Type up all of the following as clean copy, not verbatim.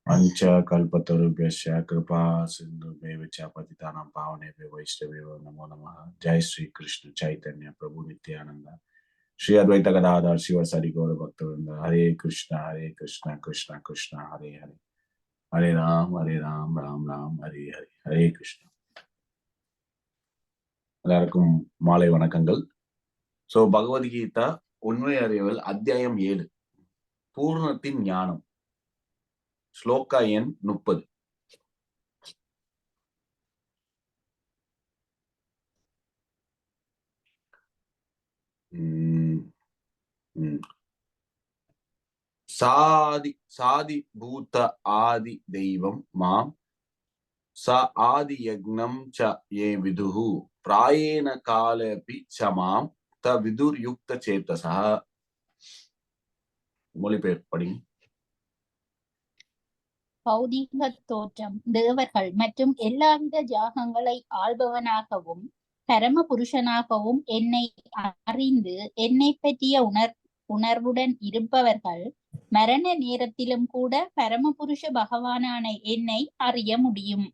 पंच कल्पतरुभ्यश्च कृपा सिन्धुभ्यश्च पतितानां पावनेभ्यो वैष्णवेभ्यो नमो नमः। जय श्री कृष्ण चैतन्य प्रभु नित्यानंद श्री अद्वैत गदाधर शिवसरि गौर भक्तवृंद। हरे कृष्ण कृष्ण कृष्ण हरे हरे, हरे राम राम राम हरे हरे, हरे कृष्ण. எல்லாருக்கும் மாலை வணக்கங்கள். சோ பகவத்கீதா உண்மை அறிவல் அத்தியாயம் 7 பூர்ணத்தின் ஞானம், ஸ்லோகா எண் 30. சாதி பூத ஆதி தெய்வம் மாம் ச ஆதி யக்னம் ச ஏ விதுஹு பிராயேன காலபி சமாம் த விதுர் யுக்த சேதசா. மொழிபெயர்ப்பு படிங்க. பௌதீக தோற்றம், தேவர்கள் மற்றும் எல்லாவித ஜாகங்களை ஆள்பவனாகவும் பரம புருஷனாகவும் என்னை அறிந்து என்னை பற்றிய உணர்வுடன் இருப்பவர்கள் மரண நேரத்திலும் கூட பரமபுருஷ பகவானான என்னை அறிய முடியும்.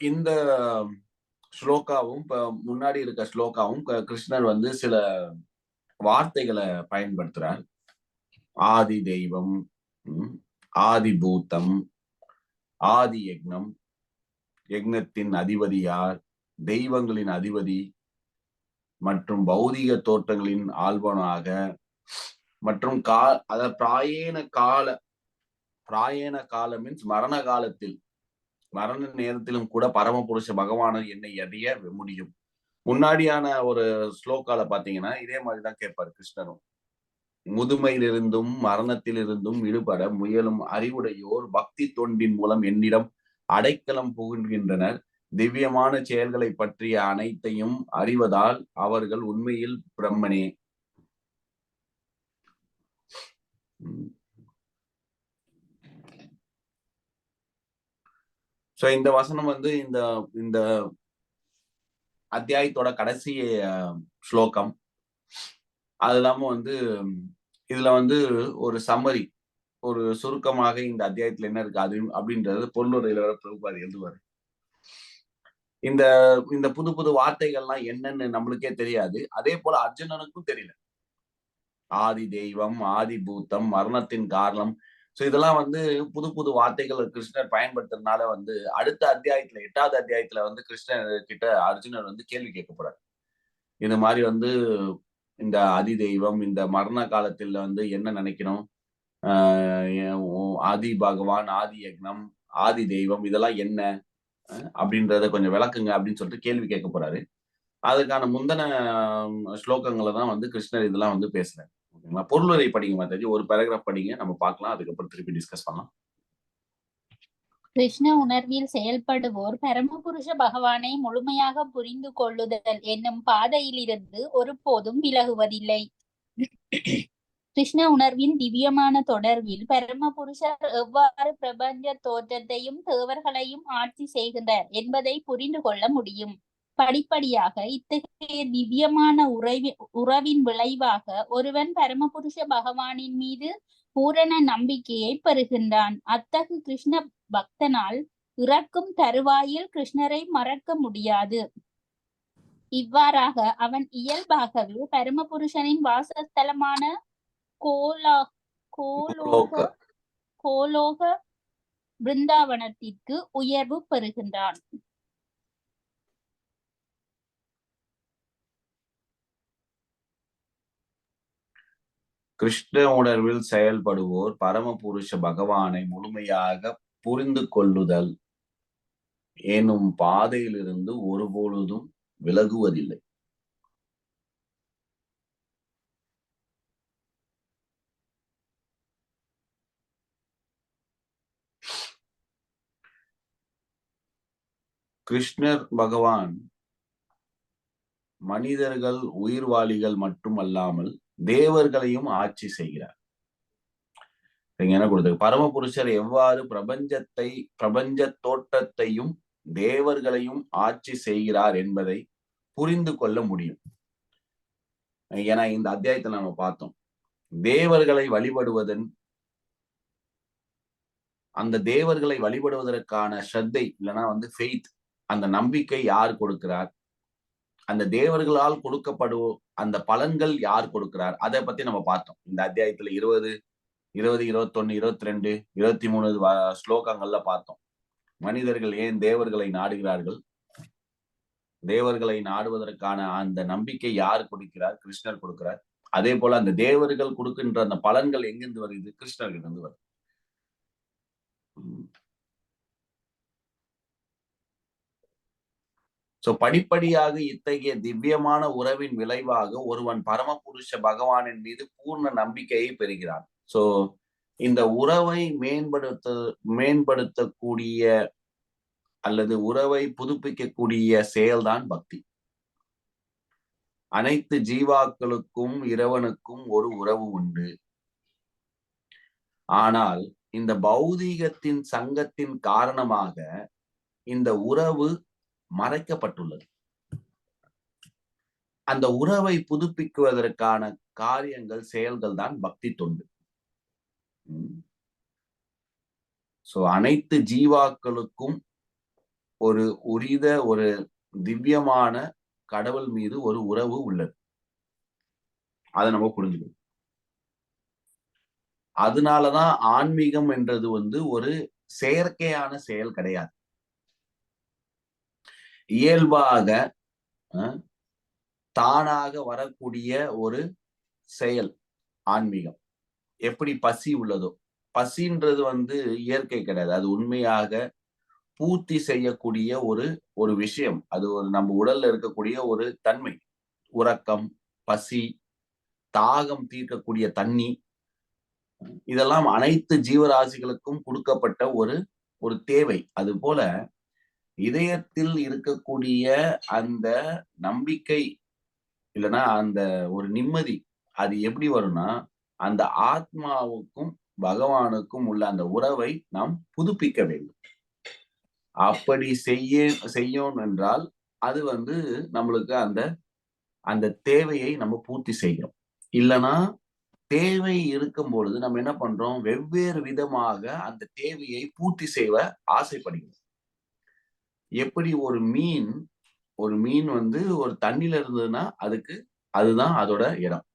இந்த ஸ்லோகாவும் முன்னாடி இருக்க ஸ்லோகாவும் கிருஷ்ணர் சில வார்த்தைகளை பயன்படுத்துறார். ஆதி தெய்வம், ஆதி பூத்தம், ஆதி யக்னம், யக்னத்தின் அதிபதி யார், தெய்வங்களின் அதிபதி மற்றும் பௌதிக தோற்றங்களின் ஆள்வனாக மற்றும் பிராயேன கால மீன்ஸ் மரண காலத்தில், மரண நேரத்திலும் கூட பரமபுருஷ பகவானை என்னை அறிய முடியும். முன்னாடியான ஒரு ஸ்லோகால பாத்தீங்கன்னா இதே மாதிரிதான் கேட்பாரு கிருஷ்ணரும். முதுமையிலிருந்தும் மரணத்திலிருந்தும் விடுபட முயலும் அறிவுடையோர் பக்தி தொண்டின் மூலம் என்னிடம் அடைக்கலம் புகுகின்றனர். திவ்யமான செயல்களை பற்றிய அனைத்தையும் அறிவதால் அவர்கள் உண்மையில் பிரம்மனே. சோ இந்த வசனம் இந்த அத்தியாயத்தோட கடைசி ஸ்லோகம். அது இல்லாம இதுல ஒரு சம்மரி, ஒரு சுருக்கமாக இந்த அத்தியாயத்துல என்ன இருக்கு அது அப்படின்றது பொருளுரையில பிரபுபாத் எழுதுவாரு. இந்த இந்த புது புது வார்த்தைகள்லாம் என்னன்னு நம்மளுக்கே தெரியாது. அதே போல அர்ஜுனனுக்கும் தெரியல. ஆதி தெய்வம், ஆதி பூத்தம், மரணத்தின் காரணம். சோ இதெல்லாம் புது புது வார்த்தைகள் கிருஷ்ணர் பயன்படுத்துறதுனால அடுத்த அத்தியாயத்துல 8வது அத்தியாயத்துல கிருஷ்ணர் கிட்ட அர்ஜுனர் கேள்வி கேட்க போறாரு. இது மாதிரி இந்த ஆதி தெய்வம், இந்த மரண காலத்துல என்ன நினைக்கணும், ஆதி பகவான், ஆதி யக்னம், ஆதி தெய்வம் இதெல்லாம் என்ன அப்படின்றத கொஞ்சம் விளக்குங்க அப்படின்னு சொல்லிட்டு கேள்வி கேட்க போறாரு. அதுக்கான முந்தின ஸ்லோகங்களை தான் கிருஷ்ணர் இதெல்லாம் பேசுறாரு. ஓகேங்களா? பொருளுரை படிங்க மாதாஜி, ஒரு பேராகிராஃப் படிங்க, நம்ம பார்க்கலாம். அதுக்கப்புறம் திருப்பி டிஸ்கஸ் பண்ணலாம். கிருஷ்ண உணர்வில் செயல்படுவோர் பரமபுருஷ பகவானை முழுமையாக புரிந்து கொள்ளுதல் என்னும் பாதையிலிருந்து ஒருபோதும் விலகுவதில்லை. கிருஷ்ண உணர்வின் திவ்யமான தொடர்பில் பரமபுருஷர் எவ்வாறு பிரபஞ்ச தோற்றத்தையும் தேவர்களையும் ஆட்சி செய்கின்றார் என்பதை புரிந்து கொள்ள முடியும். படிப்படியாக இத்தகைய திவ்யமான உறவின் விளைவாக ஒருவன் பரமபுருஷ பகவானின் மீது பூரண நம்பிக்கையை பெறுகின்றான். அத்தகு கிருஷ்ண பக்தனால் இறக்கும் தருவாயில் கிருஷ்ணரை மறக்க முடியாது. இவ்வாறாக அவன் இயல்பாகவே பரமபுருஷனின் வாசஸ்தலமான கோலோக பிருந்தாவனத்திற்கு உயர்வு பெறுகின்றான். கிருஷ்ண உணர்வில் செயல்படுவோர் பரமபுருஷ பகவானை முழுமையாக புரிந்து கொள்ளுதல் எனும் பாதையிலிருந்து ஒருபொழுதும் விலகுவதில்லை. கிருஷ்ணர் பகவான் மனிதர்கள், உயிர்வாளிகள் மட்டுமல்லாமல் தேவர்களையும் ஆட்சி செய்கிறார். என்ன கொடுத்தது? பரமபுருஷர் எவ்வாறு பிரபஞ்ச தோற்றத்தையும் தேவர்களையும் ஆட்சி செய்கிறார் என்பதை புரிந்து கொள்ள முடியும். ஏன்னா இந்த அத்தியாயத்தை நம்ம பார்த்தோம், தேவர்களை வழிபடுவதன் அந்த தேவர்களை வழிபடுவதற்கான ஸ்ரத்தை இல்லைன்னா ஃபெய்த், அந்த நம்பிக்கை யார் கொடுக்கிறார், அந்த தேவர்களால் கொடுக்கப்படும் அந்த பலன்கள் யார் கொடுக்கிறார், அதை பத்தி நம்ம பார்த்தோம். இந்த அத்தியாயத்துல 20, 21, 22, 23 ஸ்லோகங்கள்ல பார்த்தோம். மனிதர்கள் ஏன் தேவர்களை நாடுகிறார்கள், தேவர்களை நாடுவதற்கான அந்த நம்பிக்கை யார் கொடுக்கிறார், கிருஷ்ணர் கொடுக்கிறார். அதே போல அந்த தேவர்கள் கொடுக்கின்ற அந்த பலன்கள் எங்கிருந்து வருது, கிருஷ்ணர்கிட்ட இருந்து வருது. சோ படிப்படியாக இத்தகைய திவ்யமான உறவின் விளைவாக ஒருவன் பரமபுருஷ பகவானின் மீது பூர்ண நம்பிக்கையை பெறுகிறான். சோ இந்த உறவை மேம்படுத்தக்கூடிய அல்லது உறவை புதுப்பிக்கக்கூடிய செயல்தான் பக்தி. அனைத்து ஜீவாக்களுக்கும் இறைவனுக்கும் ஒரு உறவு உண்டு. ஆனால் இந்த பௌதீகத்தின் சங்கத்தின் காரணமாக இந்த உறவு மறைக்கப்பட்டுள்ளது. அந்த உறவை புதுப்பிக்குவதற்கான காரியங்கள், செயல்கள் தான் பக்தி தொண்டு. சோ அனைத்து ஜீவாக்களுக்கும் ஒரு ஒரு திவ்யமான கடவுள் மீது ஒரு உறவு உள்ளது. அதை நம்ம புரிஞ்சுக்கணும். அதனாலதான் ஆன்மீகம் என்றது ஒரு செயற்கையான செயல் கிடையாது. இயல்பாக தானாக வரக்கூடிய ஒரு செயல் ஆன்மீகம். எப்படி பசி உள்ளதோ, பசின்றது இயற்கை கிடையாது. அது உண்மையாக பூர்த்தி செய்யக்கூடிய ஒரு விஷயம். அது நம்ம உடல்ல இருக்கக்கூடிய ஒரு தன்மை. உறக்கம், பசி, தாகம் தீர்க்கக்கூடிய தண்ணி, இதெல்லாம் அனைத்து ஜீவராசிகளுக்கும் கொடுக்கப்பட்ட ஒரு தேவை. அது போல இதயத்தில் இருக்கக்கூடிய அந்த நம்பிக்கை இல்லைன்னா அந்த ஒரு நிம்மதி, அது எப்படி வரும்னா அந்த ஆத்மாவுக்கும் பகவானுக்கும் உள்ள அந்த உறவை நாம் புதுப்பிக்க வேண்டும். அப்படி செய்யும் என்றால் அது நம்மளுக்கு அந்த தேவையை நம்ம பூர்த்தி செய்கிறோம். இல்லைன்னா தேவை இருக்கும் பொழுது நம்ம என்ன பண்றோம், வெவ்வேறு விதமாக அந்த தேவையை பூர்த்தி செய்ய ஆசைப்படுகிறோம். எப்படி ஒரு மீன் ஒரு தண்ணில இருந்ததுன்னா அதுதான் அதோட இடம்.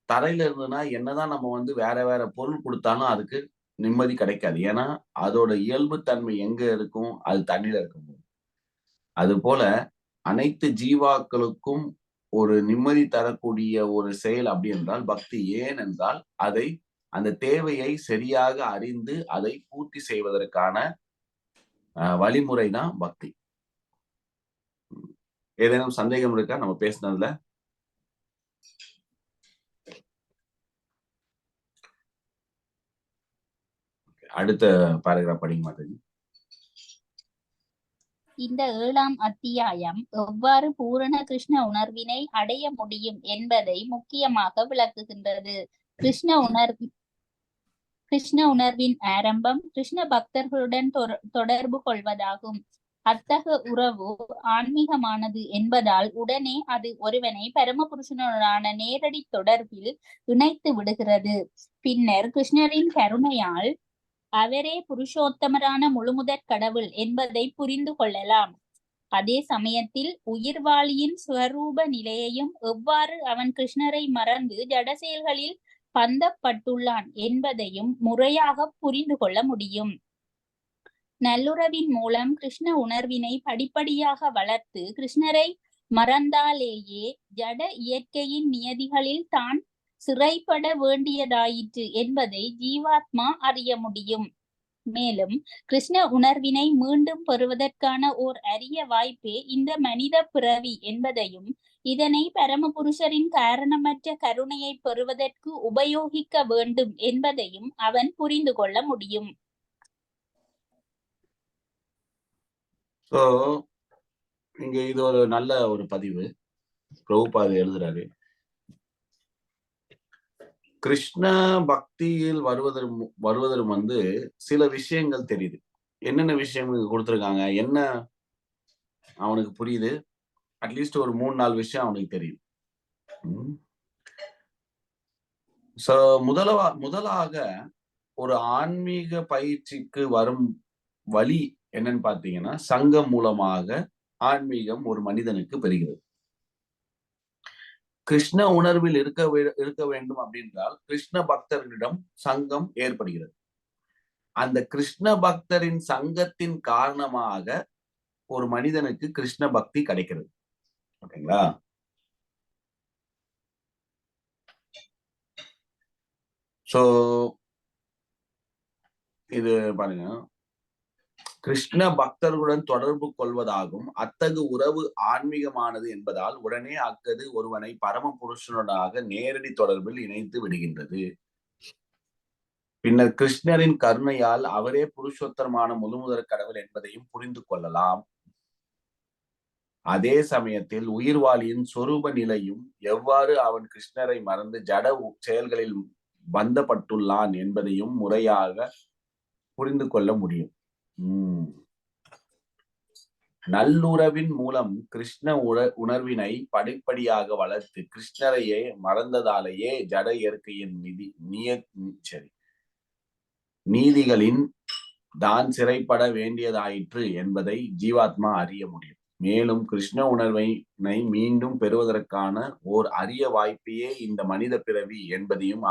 தரையில இருந்ததுன்னா என்னதான் நம்ம வேற வேற பொருள் கொடுத்தாலும் அதுக்கு நிம்மதி கிடைக்காது. ஏன்னா அதோட இயல்பு தன்மை எங்க இருக்கும், அது தண்ணியில இருக்கும். அது போல அனைத்து ஜீவாக்களுக்கும் ஒரு நிம்மதி தரக்கூடிய ஒரு செயல் அப்படி என்றால் பக்தி. ஏன் என்றால் அந்த தேவையை சரியாக அறிந்து அதை பூர்த்தி செய்வதற்கான வழிமுறை தான் பக்தி. ஏதேனும் சந்தேகம் இருக்கா நம்ம பேசினதுல? அடுத்த பாராகிராஃப் படிங்க மாதாஜி. இந்த 7ஆம் அத்தியாயம் எவ்வாறு பூரண கிருஷ்ண உணர்வினை அடைய முடியும் என்பதை முக்கியமாக விளக்குகின்றது. கிருஷ்ண உணர்வின் ஆரம்பம் கிருஷ்ண பக்தர்களுடன் தொடர்பு கொள்வதாகும். அத்தகைய உறவு ஆன்மீகமானது என்பதால் உடனே அது ஒருவனை பரமபுருஷனுடனான நேரடி தொடர்பில் இணைத்து விடுகிறது. பின்னர் கிருஷ்ணரின் கருணையால் அவரே புருஷோத்தமரான முழுமுதற் கடவுள் என்பதை புரிந்து கொள்ளலாம். அதே சமயத்தில் உயிர்வாளியின் ஸ்வரூப நிலையையும் எவ்வாறு அவன் கிருஷ்ணரை மறந்து ஜட செயல்களில் பந்தப்பட்டுள்ளான் என்பதையும் முறையாக புரிந்து கொள்ள முடியும். நல்லுறவின் மூலம் கிருஷ்ண உணர்வினை படிப்படியாக வளர்த்து கிருஷ்ணரை மறந்தாலேயே ஜட இயற்கையின் நியதிகளில் தான் சிறைப்பட வேண்டியதாயிற்று என்பதை ஜீவாத்மா அறிய முடியும். மேலும் கிருஷ்ண உணர்வினை மீண்டும் பெறுவதற்கான ஓர் அரிய வாய்ப்பே இந்த மனித பிறவி என்பதையும் இதனை பரமபுருஷரின் காரணமற்ற கருணையை பெறுவதற்கு உபயோகிக்க வேண்டும் என்பதையும் அவன் புரிந்து கொள்ள முடியும். இங்க இது ஒரு நல்ல ஒரு பதிவு பிரபுபாது எழுதுறாரு. கிருஷ்ண பக்தியில் வருவதற்கு சில விஷயங்கள் தெரியுது. என்னென்ன விஷயங்கள் கொடுத்திருக்காங்க, என்ன அவனுக்கு புரியுது, அட்லீஸ்ட் ஒரு 3-4 விஷயம் அவனுக்கு தெரியுது. முதலாக ஒரு ஆன்மீக பயிற்சிக்கு வரும் வழி என்னன்னு பாத்தீங்கன்னா, சங்கம் மூலமாக ஆன்மீகம் ஒரு மனிதனுக்கு பெறுகிறது. கிருஷ்ண உணர்வில் இருக்க வேண்டும் அப்படின்றால், கிருஷ்ண பக்தர்களிடம் சங்கம் ஏற்படுகிறது. அந்த கிருஷ்ண பக்தரின் சங்கத்தின் காரணமாக ஒரு மனிதனுக்கு கிருஷ்ண பக்தி கிடைக்கிறது. ஓகேங்களா? சோ இது பாருங்க. கிருஷ்ண பக்தர்களுடன் தொடர்பு கொள்வதாகும். அத்தகு உறவு ஆன்மீகமானது என்பதால் உடனே அக்கது ஒருவனை பரம புருஷனுடாக நேரடி தொடர்பில் இணைத்து விடுகின்றது. பின்னர் கிருஷ்ணரின் கருணையால் அவரே புருஷோத்தரமான முழுமுதற் கடவுள் என்பதையும் புரிந்து கொள்ளலாம். அதே சமயத்தில் உயிர்வாளியின் சொரூப நிலையும் எவ்வாறு அவன் கிருஷ்ணரை மறந்து ஜட செயல்களில் பந்தப்பட்டுள்ளான் என்பதையும் முறையாக புரிந்து கொள்ள முடியும். நல்லுறவின் மூலம் கிருஷ்ண உணர்வினை படிப்படியாக வளர்த்து கிருஷ்ணரையே மறந்ததாலேயே ஜட இயற்கையின் நீதிகளின் தான் சிறைப்பட வேண்டியதாயிற்று என்பதை ஜீவாத்மா அறிய முடியும். மேலும் கிருஷ்ண உணர்வினை மீண்டும் பெறுவதற்கான ஓர் அரிய வாய்ப்பையே இந்த மனித பிறவி என்பதையும்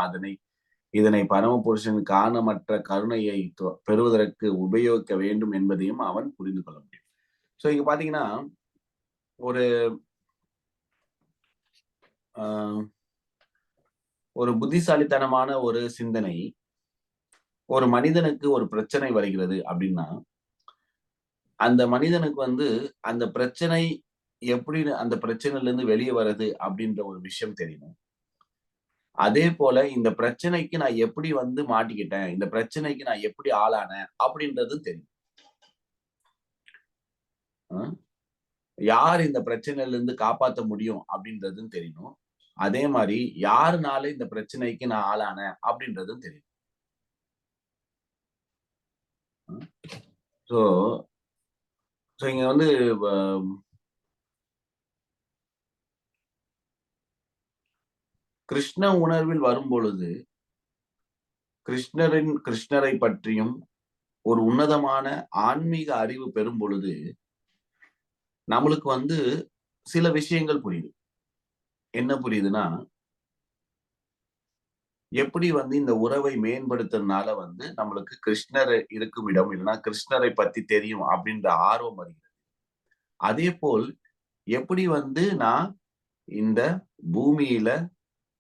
இதனை பரமபுருஷன் காரணமற்ற கருணையை பெறுவதற்கு உபயோகிக்க வேண்டும் என்பதையும் அவன் புரிந்து கொள்ள முடியும். சோ இங்க பாத்தீங்கன்னா ஒரு புத்திசாலித்தனமான ஒரு சிந்தனை. ஒரு மனிதனுக்கு ஒரு பிரச்சனை வருகிறது அப்படின்னா, அந்த மனிதனுக்கு அந்த பிரச்சனை எப்படி அந்த பிரச்சனையில இருந்து வெளியே வருது அப்படின்ற ஒரு விஷயம் தெரியணும். அதே போல இந்த பிரச்சனைக்கு நான் எப்படி மாட்டிக்கிட்டேன், இந்த பிரச்சனைக்கு நான் எப்படி ஆளானேன் அப்படின்றது தெரியும். யார் இந்த பிரச்சனையில இருந்து காப்பாற்ற முடியும் அப்படின்றதும் தெரியணும். அதே மாதிரி யாருனால இந்த பிரச்சனைக்கு நான் ஆளானேன் அப்படின்றதும் தெரியும். சோ இங்க கிருஷ்ண உணர்வில் வரும் பொழுது கிருஷ்ணரை பற்றியும் ஒரு உன்னதமான ஆன்மீக அறிவு பெறும் பொழுது நம்மளுக்கு சில விஷயங்கள் புரியுது. என்ன புரியுதுன்னா, எப்படி இந்த உறவை மேம்படுத்துறதுனால நம்மளுக்கு கிருஷ்ணர் இருக்கும் இடம் இல்லைன்னா கிருஷ்ணரை பத்தி தெரியும் அப்படின்ற ஆர்வம் வருகிறது. அதே போல் எப்படி நான் இந்த பூமியில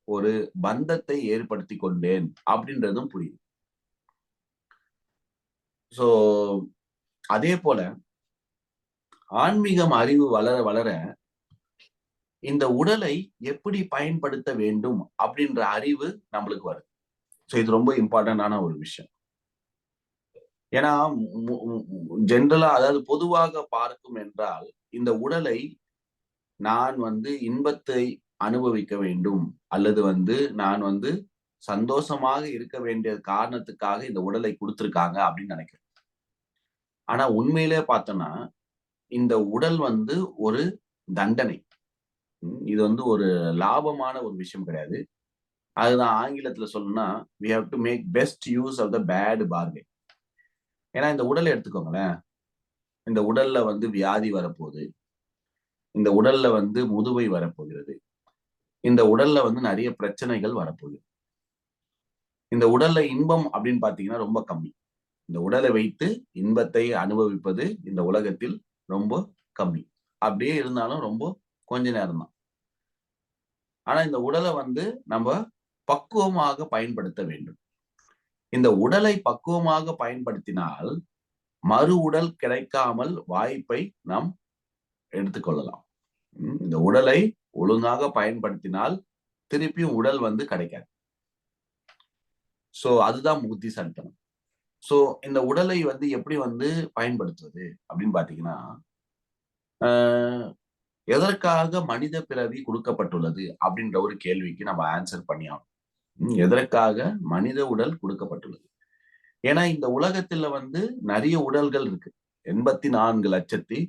ஒரு பந்தத்தை ஏற்படுத்தி கொண்டேன் அப்படின்றதும் புரியுது. சோ அதே போல ஆன்மீகம் அறிவு வளர வளர இந்த உடலை எப்படி பயன்படுத்த வேண்டும் அப்படின்ற அறிவு நம்மளுக்கு வருது. சோ இது ரொம்ப இம்பார்ட்டன்டான ஒரு விஷயம். ஏன்னா ஜென்ரலா அதாவது பொதுவாக பார்க்கும் என்றால் இந்த உடலை நான் இன்பத்தை அனுபவிக்க வேண்டும் அல்லது நான் சந்தோஷமாக இருக்க வேண்டிய காரணத்துக்காக இந்த உடலை கொடுத்திருக்காங்க அப்படின்னு நினைக்கிறேன். ஆனா உண்மையிலே பார்த்தோம்னா இந்த உடல் ஒரு தண்டனை. இது ஒரு லாபமான ஒரு விஷயம் கிடையாது. அதுதான் ஆங்கிலத்துல சொல்லணும்னா we have to make best use of the bad bargain. ஏன்னா இந்த உடலை எடுத்துக்கோங்களேன். இந்த உடல்ல வியாதி வரப்போகுது. இந்த உடல்ல முதுமை வரப்போகிறது. இந்த உடல்ல நிறைய பிரச்சனைகள் வரப்போகுது. இந்த உடல்ல இன்பம் அப்படின்னு பாத்தீங்கன்னா ரொம்ப கம்மி. இந்த உடலை வைத்து இன்பத்தை அனுபவிப்பது இந்த உலகத்தில் ரொம்ப கம்மி. அப்படியே இருந்தாலும் ரொம்ப கொஞ்ச நேரம் தான். ஆனா இந்த உடலை நம்ம பக்குவமாக பயன்படுத்த வேண்டும். இந்த உடலை பக்குவமாக பயன்படுத்தினால் மறு உடல் கிடைக்காமல் வாய்ப்பை நாம் எடுத்துக்கொள்ளலாம். இந்த உடலை ஒழுங்காக பயன்படுத்தினால் திருப்பியும் உடல் கிடைக்காது. சோ அதுதான் புத்திசாலித்தனம். சோ இந்த உடலை எப்படி பயன்படுத்துவது அப்படின்னு பாத்தீங்கன்னா, எதற்காக மனித பிறவி கொடுக்கப்பட்டுள்ளது அப்படின்ற ஒரு கேள்விக்கு நம்ம ஆன்சர் பண்ணியாகும். எதற்காக மனித உடல் கொடுக்கப்பட்டுள்ளது? ஏன்னா இந்த உலகத்துல நிறைய உடல்கள் இருக்கு. 84 லட்சத்தி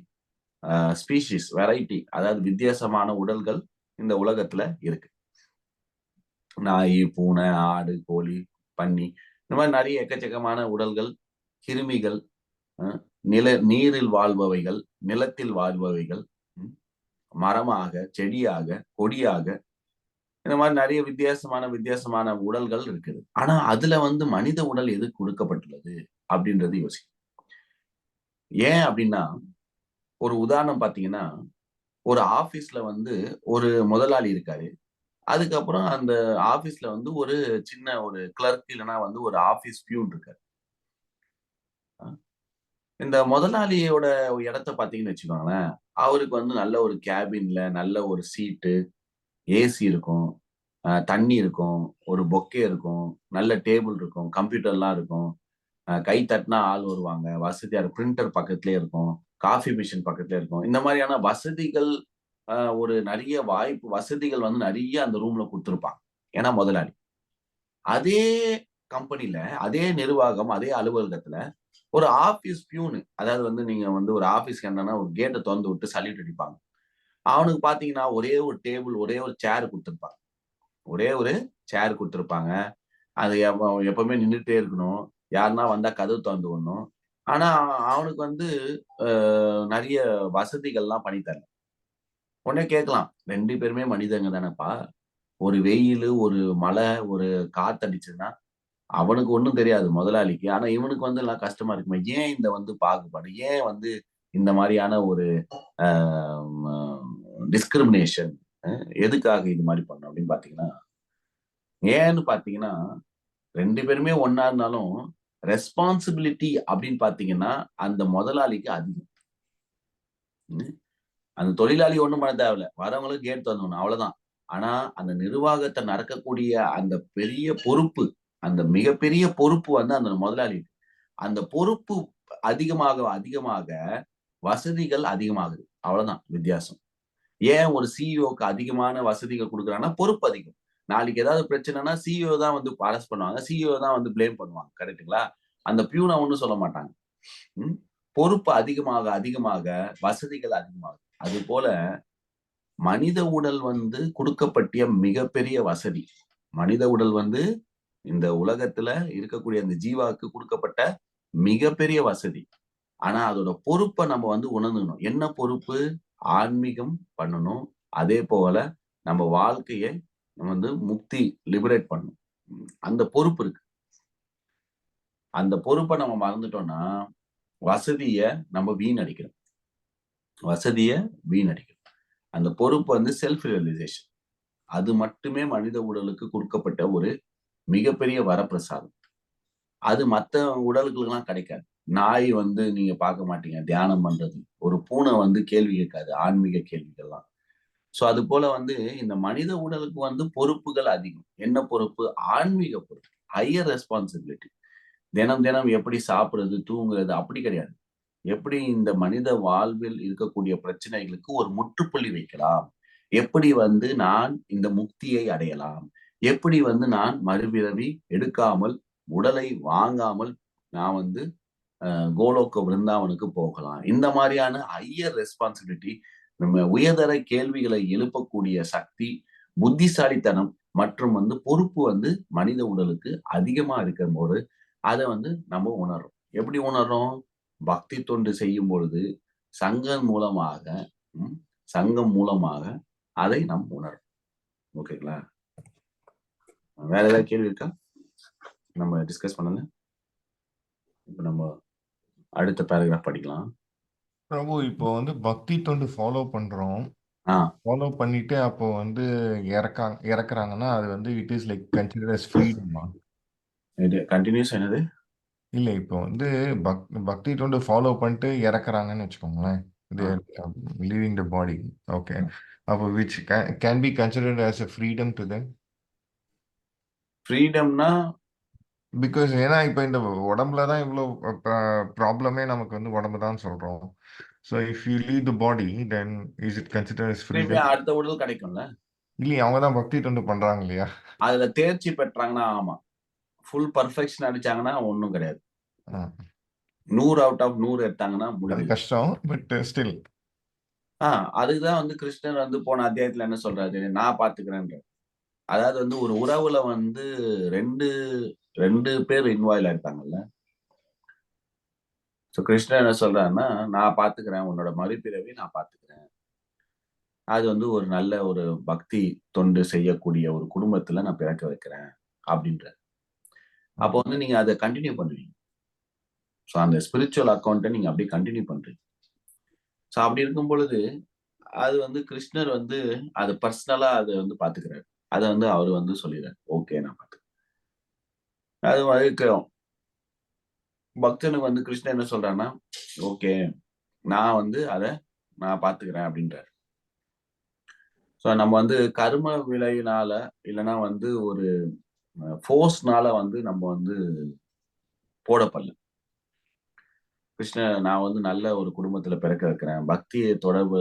ஸ்பீஷிஸ் வெரைட்டி, அதாவது வித்தியாசமான உடல்கள் இந்த உலகத்துல இருக்கு. நாய், பூனை, ஆடு, கோழி, பன்னி இந்த மாதிரி நிறைய எக்கச்சக்கமான உடல்கள், கிருமிகள், நீரில் வாழ்பவைகள், நிலத்தில் வாழ்பவைகள், மரமாக, செடியாக, கொடியாக, இந்த மாதிரி நிறைய வித்தியாசமான உடல்கள் இருக்குது. ஆனா அதுல வந்து மனித உடல் எது கொடுக்கப்பட்டுள்ளது அப்படின்றது யோசிக்கணும். ஏன் அப்படின்னா, ஒரு உதாரணம் பார்த்தீங்கன்னா, ஒரு ஆபீஸ்ல வந்து ஒரு முதலாளி இருக்காரு. அதுக்கப்புறம் அந்த ஆபீஸ்ல வந்து ஒரு சின்ன ஒரு கிளர்க் இல்லன்னா வந்து ஒரு ஆபீஸ் பியூன் இருக்காரு. அ இந்த முதலாளியோட இடத்த பார்த்தீங்கன்னு வச்சுக்கோங்களேன், அவருக்கு வந்து நல்ல ஒரு கேபின்ல நல்ல ஒரு சீட்டு, ஏசி இருக்கும், தண்ணி இருக்கும், ஒரு பொக்கே இருக்கும், நல்ல டேபிள் இருக்கும், கம்ப்யூட்டர்லாம் இருக்கும். கை தட்டினா ஆள் வருவாங்க. வசதியா இருக்கும். பிரிண்டர் பக்கத்திலேயே இருக்கும். காஃபி மெஷின் பக்கத்திலேயே இருக்கும். இந்த மாதிரியான வசதிகள், ஒரு நெறைய வசதிகள் வந்து நெறைய அந்த ரூம்ல குடுத்திருப்பாங்க. ஏன்னா முதலாளி. அதே கம்பெனில, அதே நிர்வாகம், அதே அலுவலகத்துல ஒரு ஆபீஸ் பியூனு, அதாவது வந்து நீங்க வந்து ஒரு ஆபீஸ்க்கு என்னன்னா ஒரு கேட்ட தொறந்து விட்டு சல்யூட் அடிப்பாங்க. அவனுக்கு பார்த்தீங்கன்னா, ஒரே ஒரு டேபிள், ஒரே ஒரு சேர் குடுத்திருப்பாங்க. ஒரே ஒரு சேர் குடுத்திருப்பாங்க. அது எப்பவுமே நின்னுட்டே இருக்கணும். யாருன்னா வந்தா கதவு தொறந்து விடணும். ஆனா, அவனுக்கு வந்து நெறைய வசதிகள்லாம் பண்ணி தரல. உடனே கேட்கலாம். 2 பேருமே மனிதங்க தானப்பா. ஒரு வெயிலு, ஒரு மழை, ஒரு காத்தடிச்சதுன்னா, அவனுக்கு ஒண்ணும் தெரியாது முதலாளிக்கு. ஆனா, இவனுக்கு வந்து எல்லாம் கஷ்டமா இருக்குமே. ஏன் இந்த வந்து பாகுபாடு? ஏன் வந்து இந்த மாரியான ஒரு அ ம டிஸ்கிரிமினேஷன் எதுக்காக இது மாரி பண்ணணும் அப்படின்னு பார்த்தீங்கன்னா, ஏன்னு பார்த்தீங்கன்னா 2 பேருமே ஒண்ணா இருந்தாலும், ரெஸ்பான்சிபிலிட்டி அப்படின்னு பார்த்தீங்கன்னா, அந்த முதலாளிக்கு அதிகம். ம். அந்த தொழிலாளி ஒண்ணும் பண்ண தேவையில்ல. வரவங்களுக்கு கேட் தொறந்துவிடணும் அவ்வளவுதான். ஆனா, அந்த நிர்வாகத்த நடக்கக்கூடிய அந்த பெரிய பொறுப்பு, அந்த மிகப்பெரிய பொறுப்பு வந்து அந்த முதலாளிக்கு. அந்த பொறுப்பு அதிகமாக வசதிகள் அதிகமாகுது. அவ்வளவுதான் வித்தியாசம். ஏன் ஒரு சிஇஓக்கு அதிகமான வசதிகள் குடுக்குறாங்கன்னா, பொறுப்பு அதிகம். நாளைக்கு ஏதாவது பிரச்சனைன்னா, சிஇஓ தான் வந்து அரெஸ்ட் பண்ணுவாங்க. சிஇஓ தான் வந்து ப்ளேம் பண்ணுவாங்க. கரெக்ட்டுங்களா? அந்த பியூன ஒண்ணும் சொல்ல மாட்டாங்க. ம். பொறுப்பு அதிகமாக வசதிகள் அதிகமாகும். அதுபோல மனித உடல் வந்து குடுக்கப்பட்டிய மிகப்பெரிய வசதி. மனித உடல் வந்து இந்த உலகத்துல இருக்கக்கூடிய அந்த ஜீவாக்கு குடுக்கப்பட்ட மிகப்பெரிய வசதி. ஆனா அதோட பொறுப்ப நம்ம வந்து உணர்ந்துக்கணும். என்ன பொறுப்பு? ஆன்மீகம் பண்ணணும். அதே போல நம்ம வாழ்க்கைய வந்து லிபரேட் பண்ணணும். அந்த பொறுப்பு இருக்கு. அந்த பொறுப்ப நம்ம மறந்துட்டோம்னா, வசதிய நம்ம வீணடிக்கிறோம். வசதிய வீணடிக்கிறோம். அந்த பொறுப்பு வந்து செல்ஃப் ரியலைசேஷன். அது மட்டுமே மனித உடலுக்கு குடுக்கப்பட்ட ஒரு மிகப்பெரிய வரப்பிரசாதம். அது மத்த உடல்களுக்கெல்லாம் கிடைக்காது. நாய் வந்து நீங்க பார்க்க மாட்டீங்க, தியானம் பண்றது. ஒரு பூனை வந்து கேள்வி கேட்காது, ஆன்மீக கேள்விகள்லாம். சோ அதுபோல வந்து இந்த மனித உடலுக்கு வந்து பொறுப்புகள் அதிகம். என்ன பொறுப்பு? ஆன்மீக பொறுப்பு. Higher responsibility. தினம் தினம் எப்படி சாப்பிடுறது, தூங்குறது அப்படி கிடையாது. எப்படி இந்த மனித வாழ்வில் இருக்கக்கூடிய பிரச்சனைகளுக்கு ஒரு முற்றுப்புள்ளி வைக்கலாம்? எப்படி வந்து நான் இந்த முக்தியை அடையலாம்? எப்படி வந்து நான் மறுபிறவி எடுக்காமல், உடலை வாங்காமல் நான் வந்து கோலோக விருந்தாவனுக்கு போகலாம். இந்த மாரியான ஹையர் ரெஸ்பான்சிபிலிட்டி நம்ம உயர்தர கேள்விகளை எழுப்பக்கூடிய சக்தி, புத்திசாலித்தனம் மற்றும் வந்து பொறுப்பு வந்து மனித உடலுக்கு அதிகமா இருக்கும்போது, அத வந்து நம்ம உணர்றோம். எப்படி உணர்றோம்? பக்தி தொண்டு செய்யும் பொழுது, சங்கம் மூலமாக ம் சங்கம் மூலமாக அதை நாம் உணர்றோம். ஓகேங்களா? வேற ஏதாவது கேள்வி இருக்கா? நம்ம டிஸ்கஸ் பண்ணது. இப்ப நம்ம அடுத்த பேராகிராஃப் படிக்கலாம். பிரபு இப்போ வந்து பக்தி தொண்டு ஃபாலோ பண்றோம். ஆ. ஃபாலோ பண்ணிட்டு அப்போ வந்து இறக்குறாங்கன்னா அது வந்து it is like consider as ஃப்ரீடமா? இது கன்டினியூஸ் என்னது? இல்ல இப்போ வந்து பக்தி தொண்டு ஃபாலோ பண்ணிட்டு இறக்குறாங்கன்னு வச்சுக்கோங்களேன். ஆ. Leaving the body. ஓகே. அப்போ which can be considered as a freedom to them? ஃப்ரீடம்னா பிகாஸ் ஏன்னா இப்போ இந்த உடம்புல தான் இவ்வளோ ப்ராப்ளமே நமக்கு வந்து உடம்பு தான் சொல்றோம். So if you leave the body then is it consider as திருப்பி freedom? அடுத்த உடல் கிடைக்கும்ல. இல்லையே அவங்க தான் பக்தி தொண்டு பண்றாங்க இல்லையா? அதுல தேர்ச்சி பெற்றாங்கன்னா ஆமா. ஃபுல் பெர்ஃபெக்ஷன் அடிச்சாங்கன்னா ஒண்ணும் கிடையாது. ஆ. 100 அவுட் ஆஃப் 100 எடுத்தாங்கன்னா அது முடிஞ்சுது. கஷ்டம். But still. ஆ அதுக்கு தான் வந்து கிருஷ்ணர் வந்து போன அத்தியாயத்துல என்ன சொல்றாரு? நான் பார்த்துக்கிறேன்றாரு. அதாவது வந்து ஒரு உறவுல வந்து 2 பேர் இன்வால்வ் ஆயிருக்காங்கல்ல. ஸோ கிருஷ்ணர் என்ன சொல்றாருன்னா, "நான் பார்த்துக்கிறேன். உன்னோட மறுபிறவி நான் பார்த்துக்கிறேன். அது வந்து ஒரு நல்ல ஒரு பக்தி தொண்டு செய்யக்கூடிய ஒரு குடும்பத்துல நான் பிறக்க வைக்கிறேன்." அப்படின்றாரு. அப்போ ம். வந்து நீங்க அத கன்டின்யூ பண்ணுவீங்க. ஸோ அந்த ஸ்பிரிச்சுவல் அக்கவுண்ட்ட நீங்க அப்படியே கன்டின்யூ பண்றீங்க. ஸோ அப்படி இருக்கும் பொழுது, அது வந்து கிருஷ்ணர் வந்து அத பர்சனலா அத வந்து பார்த்துக்கிறாரு. அத வந்து அவரு வந்து சொல்லிறாரு. ஓகே நான் பார்த்துக்கிறேன். அது வரைக்கும் பக்தனுக்கு வந்து கிருஷ்ணர் என்ன சொல்றாருன்னா, ஓகே நான் வந்து அத நான் பார்த்துக்கிறேன் அப்படின்றாரு. ஸோ நம்ம வந்து கர்ம விளையினால, இல்லன்னா வந்து ஒரு ஃபோர்ஸ்னால வந்து நம்ம வந்து போடப்படல. கிருஷ்ணர் நான் வந்து நல்ல ஒரு குடும்பத்துல பிறக்க வைக்கிறேன். பக்திய தொடர்பு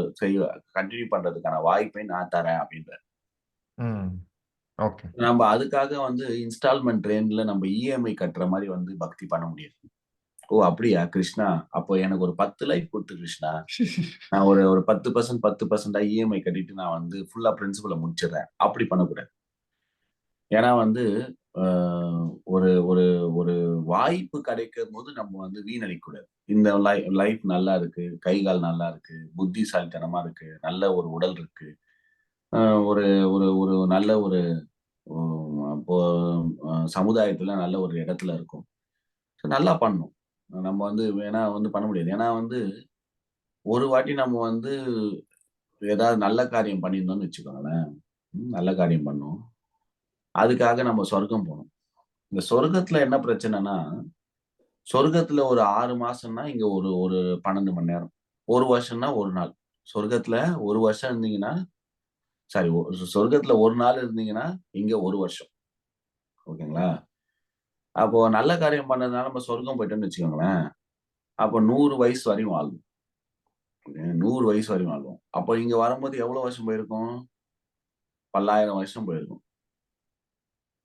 கன்டின்யூ பண்றதுக்கான வாய்ப்பை நான் தரேன் அப்படின்றாரு. ம். ஓகே. நம்ம அதுக்காக வந்து இன்ஸ்டால்மென்ட் ரேட்ல நம்ம இஎம்ஐ கட்டுற மாரி வந்து பக்தி பண்ண முடியாது. ஓ! அப்படியா கிருஷ்ணா, அப்போ எனக்கு ஒரு 10 லைஃப் குடுத்து கிருஷ்ணா. நான் ஒரு ஒரு 10% 10% இஎம்ஐ கட்டிட்டு நான் வந்து ஃபுல்லா பிரின்சிபல முடிச்சுடுறேன். அப்படி பண்ணக்கூடாது. ஏன்னா வந்து அ ஒரு ஒரு ஒரு வாய்ப்பு கிடைக்கும்போது நம்ம வந்து வீணடிக்கக்கூடாது. இந்த லைஃப் நல்லா இருக்கு, கை, கால் நல்லா இருக்கு, புத்திசாலித்தனமா இருக்கு, நல்ல ஒரு உடல் இருக்கு. அ ஒரு ஒரு ஒரு நல்ல ஒரு அப்போ சமுதாயத்துல நல்ல ஒரு இடத்துல இருக்கோம். நல்லா பண்ணணும். நம்ம வந்து வேணா வந்து பண்ண முடியாது. ஏன்னா வந்து ஒரு வாட்டி நம்ம வந்து ஏதாவது நல்ல காரியம் பண்ணியிருந்தோம்னு வச்சுக்கோங்களேன். நல்ல காரியம் பண்ணோம். அதுக்காக நம்ம சொர்க்கம் போனோம். இந்த சொர்க்கத்துல என்ன பிரச்சனைன்னா, சொர்க்கத்துல ஒரு 6 மாசம்னா, இங்க ஒரு ஒரு 12 மணி நேரம். 1 வருஷம்னா 1 நாள். சொர்க்கத்துல 1 வருஷம் இருந்தீங்கன்னா சாரி சொர்க்கத்துல 1 நாள் இருந்தீங்கன்னா, இங்க 1 வருஷம். ஓகேங்களா? அப்போ நல்ல காரியம் பண்ணதுனால நம்ம சொர்க்கம் போயிட்டோம்னு வச்சுக்கோங்களேன். அப்போ 100 வயசு வரையும் வாழ்வோம். 100 வயசு வரையும் வாழ்வோம். அப்போ இங்க வரும்போது எவ்வளவு வருஷம் போயிருக்கும்? பல்லாயிரம் வருஷம் போயிருக்கும்.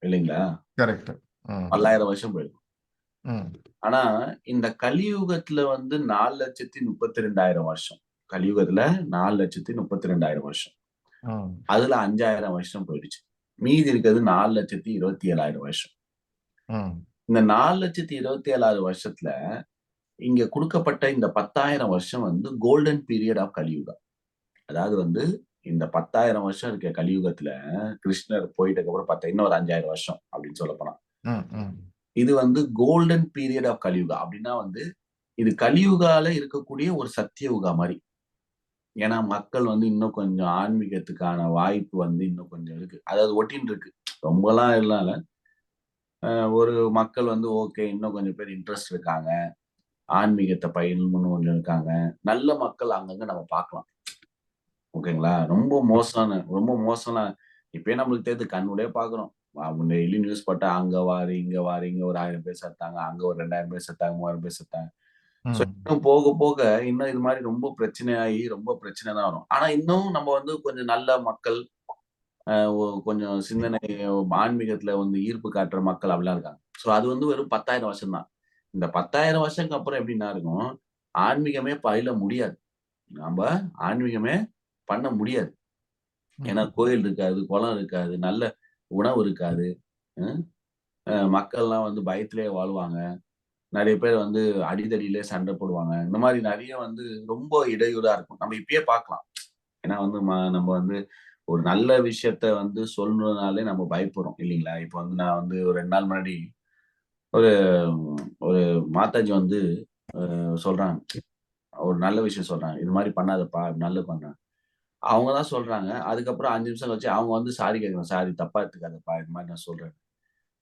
இல்லைங்களா? கரெக்ட். ம். பல்லாயிரம் வருஷம் போயிருக்கும். ம். ஆனா, இந்த கலியுகத்துல வந்து 4,32,000 வருஷம். கலியுகத்துல 4,32,000 வருஷம். ம். அதுல 5,000 வருஷம் போயிடுச்சு. மீதி இருக்கிறது 4,27,000 வருஷம். ம். இந்த 4,27,000 வருஷத்துல, இங்க குடுக்கப்பட்ட இந்த 10,000 வருஷம் வந்து கோல்டன் பீரியட் ஆஃப் கலியுகா. அதாவது வந்து இந்த 10,000 வருஷம் இருக்க கலியுகத்துல, கிருஷ்ணர் போயிட்டதுக்கு அப்புறம் இன்னும் ஒரு 5,000 வருஷம் அப்படின்னு சொல்லப்போனா. ம். ம். இது வந்து கோல்டன் பீரியட் ஆஃப் கலியுகா. அப்படின்னா வந்து, இது கலியுகால இருக்கக்கூடிய ஒரு சத்தியயுகா மாரி. ஏன்னா மக்கள் வந்து இன்னும் கொஞ்சம் ஆன்மீகத்துக்கான வாய்ப்பு வந்து இன்னும் கொஞ்சம் இருக்கு. அதாவது ஒட்டின்னு இருக்கு. ரொம்பலாம் இல்ல. ஒரு மக்கள் வந்து ஓகே இன்னும் கொஞ்சம் பேர் இன்ட்ரெஸ்ட் இருக்காங்க. ஆன்மீகத்த பயிலணும்னு கொஞ்சம் இருக்காங்க. நல்ல மக்கள் அங்கங்க நம்ம பார்க்கலாம். ஓகேங்களா? ரொம்ப மோசம்னா இப்பயே நம்மளுக்கு தெரியுது. கண்கூடயே பார்க்குறோம். டெய்லி நியூஸ் போட்டா அங்க வாரு, இங்க வாரு, இங்க ஒரு 1000 பேர் செத்தாங்க. அங்க ஒரு 2000 பேர் செத்தாங்க, 3000 பேர் செத்தாங்க. ஸோ ம். இன்னும் போக, போக இன்னும் இது மாரி ரொம்ப பிரச்சனையாகி ரொம்ப பிரச்சனை தான் வரும். ஆனா இன்னும் நம்ம வந்து கொஞ்சம் நல்ல மக்கள், அ ஒ கொஞ்சம் சிந்தனை ஆன்மீகத்துல வந்து ஈர்ப்பு காட்டுற மக்கள் அப்படிலாம் இருக்காங்க. ஸோ அது வந்து வெறும் 10,000 வருஷம் தான். இந்த 10,000 வருஷத்துக்கு அப்புறம் எப்படின்னா இருக்கும், ஆன்மீகமே பயில முடியாது. நம்ப ஆன்மீகமே பண்ண முடியாது. ஏன்னா ம். கோயில் இருக்காது, குளம் இருக்காது, நல்ல உணவு இருக்காது. ம். மக்கள்லாம் வந்து பயத்திலேயே வாழுவாங்க. நெறைய பேர் வந்து அடிதடியிலே சண்டை போடுவாங்க. இந்த மாரி நெறைய வந்து ரொம்ப இடையூறா இருக்கும். நம்ம இப்பயே பார்க்கலாம். ஏன்னா வந்து நம்ம வந்து ஒரு நல்ல விஷயத்த வந்து சொல்லணும்னாலே நம்ம பயப்படுறோம் இல்லீங்களா? இப்ப வந்து நான் வந்து ஒரு 2 நாள் முன்னாடி ஒரு ஒரு மாதாஜி வந்து சொல்றாங்க. ஒரு நல்ல விஷயம் சொல்றாங்க. "இது மாரி பண்ணாதப்பா, நல்லது பண்றாங்க." அவங்க தான் சொல்றாங்க. அதுக்கப்புறம் 5 நிமிஷம் கழிச்சு அவங்க வந்து சாரி கேட்கணும். "சாரி தப்பா எடுத்துக்காதப்பா, இது மாரி நான் சொல்றேன்."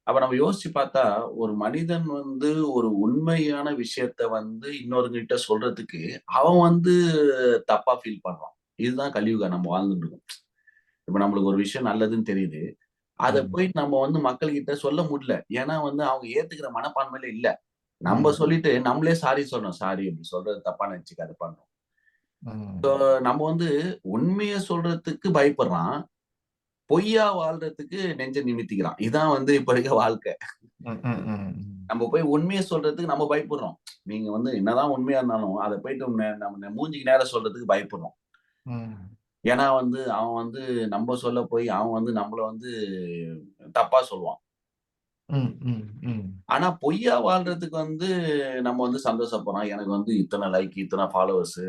அப்ப நம்ம யோசிச்சு பார்த்தா, ஒரு மனிதன் வந்து ஒரு உண்மையான விஷயத்த வந்து இன்னொருவங்ககிட்ட சொல்றதுக்கு, அவன் வந்து தப்பா ஃபீல் பண்றான். இதுதான் கலியுகம் நம்ம வாழ்ந்துட்டு இருக்கோம். இப்ப நம்மளுக்கு ஒரு விஷயம் நல்லதுன்னு தெரியுது. அத ம். போய் நம்ம வந்து மக்கள்கிட்ட சொல்ல முடியல. ஏன்னா வந்து அவங்க ஏத்துக்கிற மனப்பான்மையில இல்ல. நம்ம ம். சொல்லிட்டு நம்மளே சாரி சொல்றோம். சாரி இப்படி சொல்றது தப்பா நெனச்சுக்காதப்பான்றோம். ம். நம்ம வந்து உண்மைய சொல்றதுக்கு பயப்படுறான். பொய்யா வாழ்றதுக்கு நெஞ்ச நிமித்திக்கிறான். இதான் வந்து இப்ப இருக்க வாழ்க்கை. ம். ம். ம். நம்ம போய் உண்மைய சொல்றதுக்கு நம்ம பயப்படுறோம். நீங்க வந்து என்னதான் உண்மையா இருந்தாலும், அத போயிட்டு நம்ம மூஞ்சிக்கு நேரா சொல்றதுக்கு பயப்படுறோம். ம். ஏன்னா வந்து அவன் வந்து நம்ம சொல்ல போய் அவன் வந்து நம்மள வந்து தப்பா சொல்லுவான். ம், ம், ம். ஆனா பொய்யா வாழ்றதுக்கு வந்து நம்ம வந்து சந்தோஷப்படுறோம். எனக்கு வந்து இத்தனை லைக், இத்தனை ஃபாலோவர்ஸ்,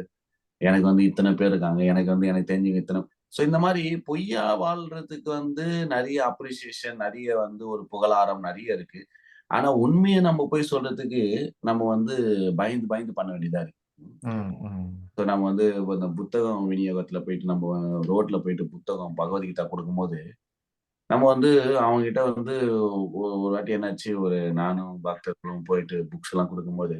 எனக்கு வந்து இத்தனை பேர் இருக்காங்க. எனக்கு வந்து எனக்கு தெரிஞ்சவங்க இத்தனை. ஸோ இந்த மாரி பொய்யா வாழ்றதுக்கு வந்து நெறைய அப்ரிசியேஷன், நெறைய வந்து ஒரு புகழாரம் நெறைய இருக்கு. ஆனா உண்மைய நம்ம போய் சொல்றதுக்கு நம்ம வந்து பயந்து பயந்து பண்ண வேண்டியதா இருக்கு. ம், ம். ஸோ நம்ம வந்து இந்த புத்தகம் விநியோகத்துல போயிட்டு நம்ம ரோட்ல போயிட்டு புத்தகம் பகவத்கீதா குடுக்கும்போது, நம்ம வந்து அவங்ககிட்ட வந்து ஒரு வாட்டி என்னாச்சு, நானும் பக்தர்களும் போயிட்டு புக்ஸ் எல்லாம் குடுக்கும்போது,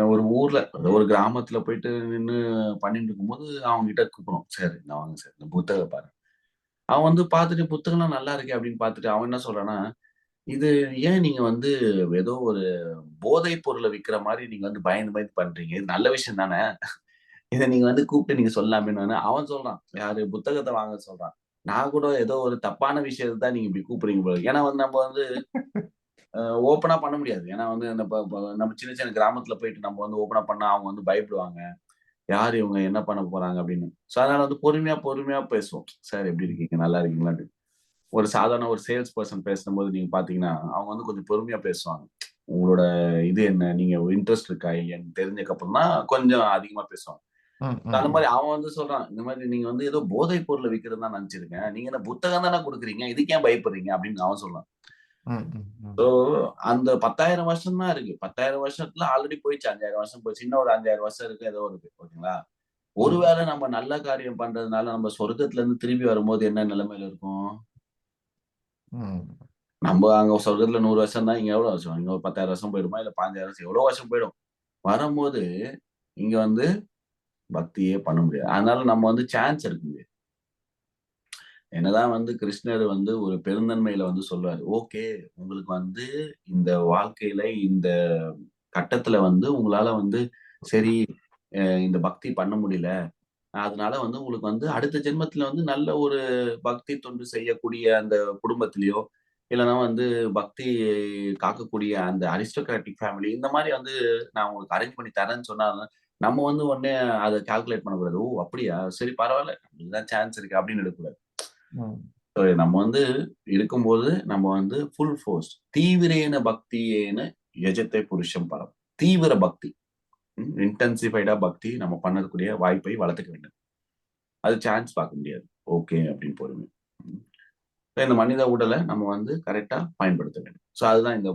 ஒரு ஊர்ல ஏதோ ஒரு கிராமத்துல போயிட்டு நின்னு பண்ணிட்டு இருக்கும்போது, அவங்க கிட்ட கூப்பிடுறோம். "சார் இங்க வாங்க சார். இந்த புத்தகம் பாருங்க." அவன் வந்து பார்த்துட்டு புத்தகம்லாம் நல்லா இருக்கே அப்படின்னு பார்த்துட்டு, அவன் என்ன சொல்றான்னா, "இது ஏன் நீங்க வந்து ஏதோ ஒரு போதை பொருள விக்கிற மாரி நீங்க வந்து பயந்து பயந்து பண்றீங்க. இது நல்ல விஷயம் தானே. இத நீங்க வந்து கூப்பிட்டு நீங்க சொல்லலாமேன்னு." அவன் சொல்றான். யாரு புத்தகத்த வாங்க சொல்றான். நான் கூட ஏதோ ஒரு தப்பான விஷயத்த தான் நீங்க இப்படி கூப்பிடுறீங்க போல. ஏன்னா வந்து நம்ம வந்து ஓப்பனா பண்ண முடியாது. ஏன்னா வந்து இந்த ப ப நம்ம சின்ன சின்ன கிராமத்துல போயிட்டு நம்ம வந்து ஓப்பனா பண்ணா அவங்க வந்து பயப்படுவாங்க. யார் இவங்க? என்ன பண்ண போறாங்க? அப்படின்னு. ஸோ அதனால வந்து பொறுமையா, பொறுமையா பேசுவோம். சார் எப்படி இருக்கீங்க? நல்லா இருக்கீங்களா? அப்படின்னு. ஒரு சாதாரண ஒரு சேல்ஸ் பெர்சன் பேசும்போது நீங்க பார்த்தீங்கன்னா, அவங்க வந்து கொஞ்சம் பொறுமையா பேசுவாங்க. உங்களோட இது என்ன? நீங்க இன்ட்ரெஸ்ட் இருக்கா? இல்லையான்னு தெரிஞ்சதுக்கு அப்புறம் தான் கொஞ்சம் அதிகமா பேசுவாங்க. ம், அந்த ம், மாரி அவன் வந்து சொல்றான். இந்த மாரி நீங்க வந்து ஏதோ போதை பொருள விக்கிறதுன்னு தான் நெனச்சிருக்கேன். நீங்க என்ன புத்தகம் தானே குடுக்குறீங்க. இதுக்கு ஏன் பயப்படுறீங்க? அப்படின்னு அவன் சொல்றான். ம், ம், ஸோ ம். அந்த 10,000 வருஷம் தான் இருக்கு. 10,000 வருஷத்துல ஆல்ரெடி போயிடுச்சு. 5,000 வருஷம் போச்சு. இன்னும் ஒரு 5,000 வருஷம் இருக்கு. ஏதோ இருக்கு. ஓகேங்களா? ம். ஒருவேள நம்ம நல்ல காரியம் பண்றதுனால நம்ம சொர்க்கத்துல இருந்து திரும்பி வரும்போது என்ன நிலைமையில இருக்கும்? ம். நம்ம அங்க சொர்க்கத்துல 100 வருஷம் தான். இங்க எவ்வளோ வருஷம்? இங்க ஒரு 10,000 வருஷம் போயிடுமா? இல்ல 15,000 வருஷம் எவ்வளோ வருஷம் போயிடும். வரும்போது இங்க வந்து பக்தியே பண்ண முடியாது. அதனால நம்ம வந்து சான்ஸ் எடுக்க முடியாது. என்னதான் வந்து கிருஷ்ணர் வந்து ஒரு பெருந்தன்மையில வந்து சொல்லுவாரு. ஓகே, உங்களுக்கு வந்து இந்த வாழ்க்கையில இந்த கட்டத்துல வந்து உங்களால வந்து சரி இந்த பக்தி பண்ண முடியல. அதனால வந்து உங்களுக்கு வந்து அடுத்த ஜென்மத்துல வந்து நல்ல ஒரு பக்தி தொண்டு செய்யக்கூடிய அந்த குடும்பத்திலயோ, இல்லன்னா வந்து பக்தி காக்கக்கூடிய அந்த அரிஸ்டோகிராட்டிக் ஃபேமிலி இந்த மாரி வந்து நான் உங்களுக்கு அரேஞ்ச் பண்ணி தரேன்னு சொன்னா, நம்ம வந்து உடனே அத கால்குலேட் பண்ணக்கூடாது. ஓ! அப்படியா? சரி பரவால்ல. நம்மளுக்கு தான் சான்ஸ் இருக்கு அப்படின்னு எடுக்கக்கூடாது. ம். நம்ம வந்து இருக்கும்போது நம்ம வந்து ஃபுல் ஃபோர்ஸ் தீவிரேன பக்தியேன யஜத்தை புருஷம் பரம். தீவிர பக்தி. இன்டென்சிஃபைடா பக்தி நம்ம பண்ணக்கூடிய வாய்ப்பை வளர்த்துக்க வேண்டும். அது சான்ஸ் பார்க்க முடியாது. ஓகே அப்படின்னு பொறுமை. ம். இந்த மனித உடல நம்ம வந்து கரெக்ட்டா பயன்படுத்த வேண்டும். ஸோ அதுதான் இந்த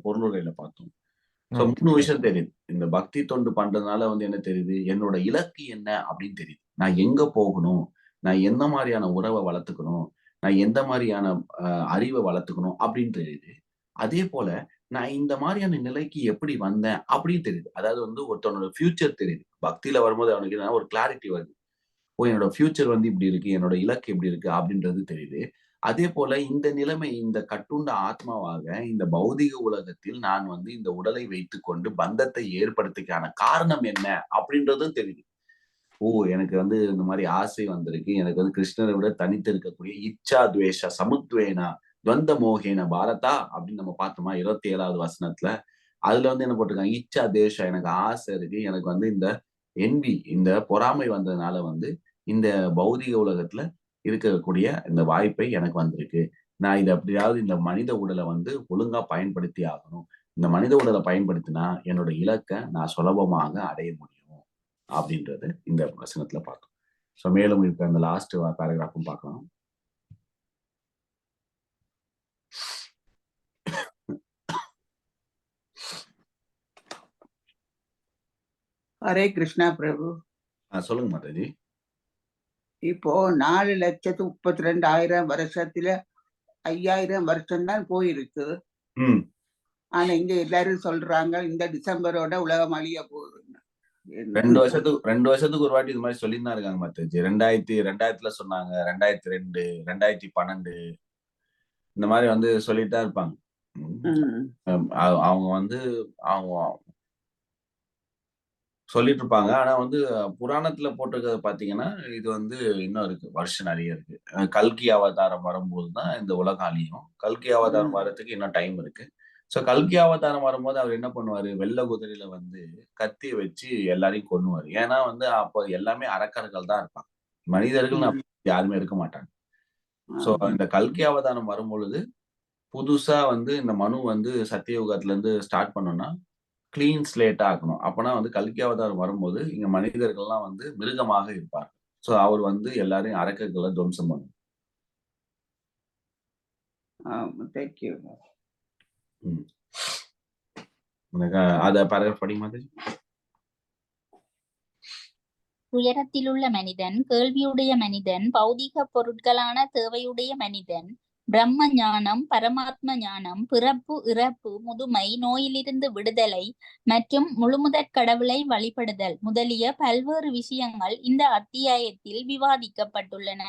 பொருளுரையில பார்த்தோம். So okay. 3 விஷயம் தெரியுது. இந்த பக்தி தொண்டு பண்றதுனால வந்து என்ன தெரியுது? என்னோட இலக்கு என்ன அப்படின்னு தெரியுது. நான் எங்க போகணும்? நான் எந்த மாரியான உறவ வளர்த்துக்கணும்? நான் எந்த மாரியான அ அறிவ வளர்த்துக்கணும் அப்படின்னு தெரியுது. அதேபோல நான் இந்த மாரியான நிலைக்கு எப்படி வந்தேன் அப்படின்னு தெரியுது. அதாவது வந்து ஒருத்தவனோட ஃபியூச்சர் தெரியுது. பக்தியில வரும்போது அவனுக்கு என்னன்னா ஒரு கிளாரிட்டி வருது. ஓ! என்னோட ஃபியூச்சர் வந்து இப்படி இருக்கு. என்னோட இலக்கு இப்படி இருக்கு அப்படின்றது தெரியுது. அதேபோல இந்த நிலைமை இந்த கட்டுண்ட ஆத்மாவாக இந்த பௌதீக உலகத்தில் நான் வந்து இந்த உடலை வைத்துக்கொண்டு பந்தத்தை ஏற்படுத்திக்கான காரணம் என்ன? அப்படின்றதும் தெரியுது. ஓ! எனக்கு வந்து இந்த மாரி ஆசை வந்திருக்கு. எனக்கு வந்து கிருஷ்ணரை விட தனித்து இருக்கக்கூடிய இச்சா, துவேஷ சமுத்வேனா துவந்த மோகேன பாரதா அப்படின்னு நம்ம பார்த்தோமா 27வது வசனத்துல. அதுல வந்து என்ன போட்டிருக்காங்க? இச்சா, தேஷம் எனக்கு ஆசை இருக்கு. எனக்கு வந்து இந்த என்வி, இந்த பொறாமை வந்ததுனால வந்து இந்த பௌதீக உலகத்துல இருக்கக்கூடிய இந்த வாய்ப்பை எனக்கு வந்திருக்கு. நான் இத எப்படியாவது இந்த மனித உடல வந்து ஒழுங்கா பயன்படுத்தி ஆகணும். இந்த மனித உடல பயன்படுத்தினா என்னோட இலக்க நான் சுலபமாக அடைய முடியும். அப்படின்றது இந்த வசனத்துல பார்த்தோம். ஸோ மேலும் இருக்க அந்த லாஸ்ட் பேராகிராஃப்பும் பார்க்கலாம். ஹரே கிருஷ்ணா பிரபு. சொல்லுங்க மாதாஜி. இப்போ 4,32,000 வருஷத்துல 5,000 வருஷம் தான் போயிருக்கு. ம். ஆனா இங்க எல்லாரும் சொல்றாங்க இந்த டிசம்பரோட உலகம் அழிய போகுதுன்னு. என்ன? 2 வருஷத்துக்கு ஒரு வாட்டி இது மாரி சொல்லின்னு தான் இருக்காங்க மாதாஜி. 2000ல சொன்னாங்க. 2002, 2012 இந்த மாரி வந்து சொல்லிட்டு தான் இருப்பாங்க. ம். ம். அவங்க வந்து அவங்க சொல்லிட்டு இருப்பாங்க. ஆனா வந்து புராணத்துல போட்டிருக்கிறத பார்த்தீங்கன்னா, இது வந்து இன்னும் இருக்கு. வருஷம் நெறைய இருக்கு. கல்கி அவதாரம் வரும்போது தான் இந்த உலகம் அழியும். கல்கி அவதாரம் ம். வரதுக்கு இன்னும் டைம் இருக்கு. ஸோ கல்கி அவதாரம் வரும்போது அவர் என்ன பண்ணுவாரு, வெள்ள குதிரையில வந்து கத்திய வச்சு எல்லாரையும் கொன்னுவாரு. ஏன்னா வந்து அப்ப எல்லாமே அரக்கர்கள் தான் இருப்பாங்க. மனிதர்கள் யாருமே இருக்க மாட்டாங்க. சோ இந்த கல்கி அவதாரம் வரும் பொழுது புதுசா வந்து இந்த மனு வந்து சத்தியயுகத்துல இருந்து ஸ்டார்ட் பண்ணோம்னா கிளீன் ஸ்லேட்டா ஆக்கணும். அப்பனா வந்து கல்கி அவதாரம் வரும்போது இங்க மனிதர்கள்லாம் வந்து மிருகமாக இருப்பார். சோ அவர் வந்து எல்லாரையும் அரக்கர்களை துவம்சம் பண்ணும். தேங்க்யூ. அத பேராகிராஃப் படிங்க மாதிரி. துயரத்திலுள்ள மனிதன், கேள்வியுடைய மனிதன், பௌதிக பொருட்களான தேவையுடைய மனிதன், பிரம்ம ஞானம், பரமாத்ம ஞானம், பிறப்பு, இறப்பு, முதுமை, நோயிலிருந்து விடுதலை மற்றும் முழுமுதற் கடவுளை வழிபடுதல் முதலிய பல்வேறு விஷயங்கள் இந்த அத்தியாயத்தில் விவாதிக்கப்பட்டுள்ளன.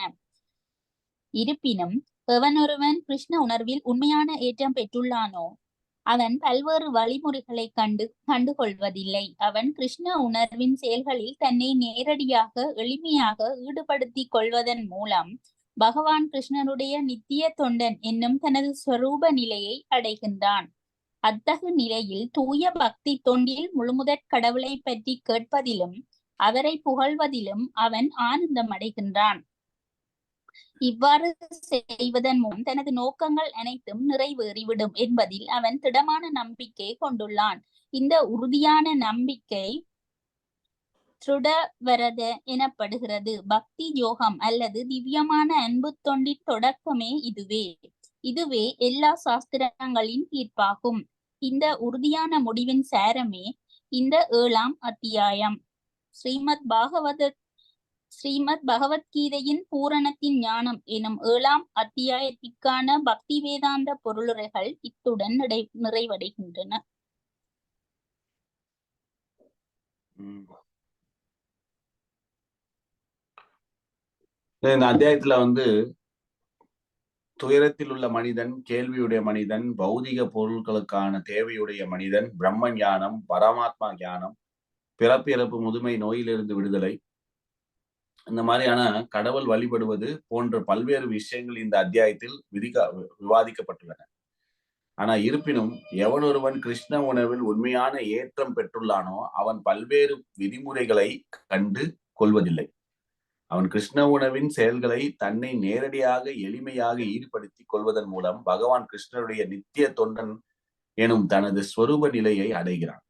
இருப்பினும் எவனொருவன் கிருஷ்ண உணர்வில் உண்மையான ஏற்றம் பெற்றுள்ளானோ அவன் பல்வேறு வழிமுறைகளை கண்டுகொள்வதில்லை. அவன் கிருஷ்ண உணர்வின் செயல்களில் தன்னை நேரடியாக எளிமையாக ஈடுபடுத்திக் கொள்வதன் மூலம் பகவான் கிருஷ்ணனுடைய நித்திய தொண்டன் என்னும் தனது ஸ்வரூப நிலையை அடைகின்றான். அத்தகு நிலையில் தூய பக்தி தொண்டில் முழுமுதற் கடவுளை பற்றி கேட்பதிலும் அவரை புகழ்வதிலும் அவன் ஆனந்தம் அடைகின்றான். இவ்வாறு செய்வதன் மூலம் தனது நோக்கங்கள் அனைத்தும் நிறைவேறிவிடும் என்பதில் அவன் திடமான நம்பிக்கை கொண்டுள்ளான். இந்த உறுதியான நம்பிக்கை திருடவரத எனப்படுகிறது. பக்தி யோகம் அல்லது திவ்யமான அன்பு தொண்டின் தொடக்கமே இதுவே எல்லா சாஸ்திரங்களின் தீர்ப்பாகும். இந்த உறுதியான முடிவின் சாரமே இந்த 7ஆம் அத்தியாயம். ஸ்ரீமத் பகவத்கீதையின் பூரணத்தின் ஞானம் எனும் 7ஆம் அத்தியாயத்திற்கான பக்தி வேதாந்த பொருளுரைகள் இத்துடன் நிறைவடைகின்றன. இந்த அத்தியாயத்துல வந்து துயரத்தில் உள்ள மனிதன், கேள்வியுடைய மனிதன், பௌதிக பொருட்களுக்கான தேவையுடைய மனிதன், பிரம்ம ஞானம், பரமாத்மா ஞானம், பிறப்பு இறப்பு முதுமை நோயிலிருந்து விடுதலை, இந்த மாதிரியான கடவுள் வழிபடுவது போன்ற பல்வேறு விஷயங்கள் இந்த அத்தியாயத்தில் விவாதிக்கப்பட்டுள்ளன. ஆனா இருப்பினும் எவனொருவன் கிருஷ்ண உணர்வில் உண்மையான ஏற்றம் பெற்றுள்ளானோ அவன் பல்வேறு விதிமுறைகளை கண்டு கொள்வதில்லை. அவன் கிருஷ்ண உணவின் செயல்களை தன்னை நேரடியாக எளிமையாக ஈடுபடுத்திக் கொள்வதன் மூலம் பகவான் கிருஷ்ணருடைய நித்திய தொண்டன் எனும் தனது ஸ்வரூப நிலையை அடைகிறான்.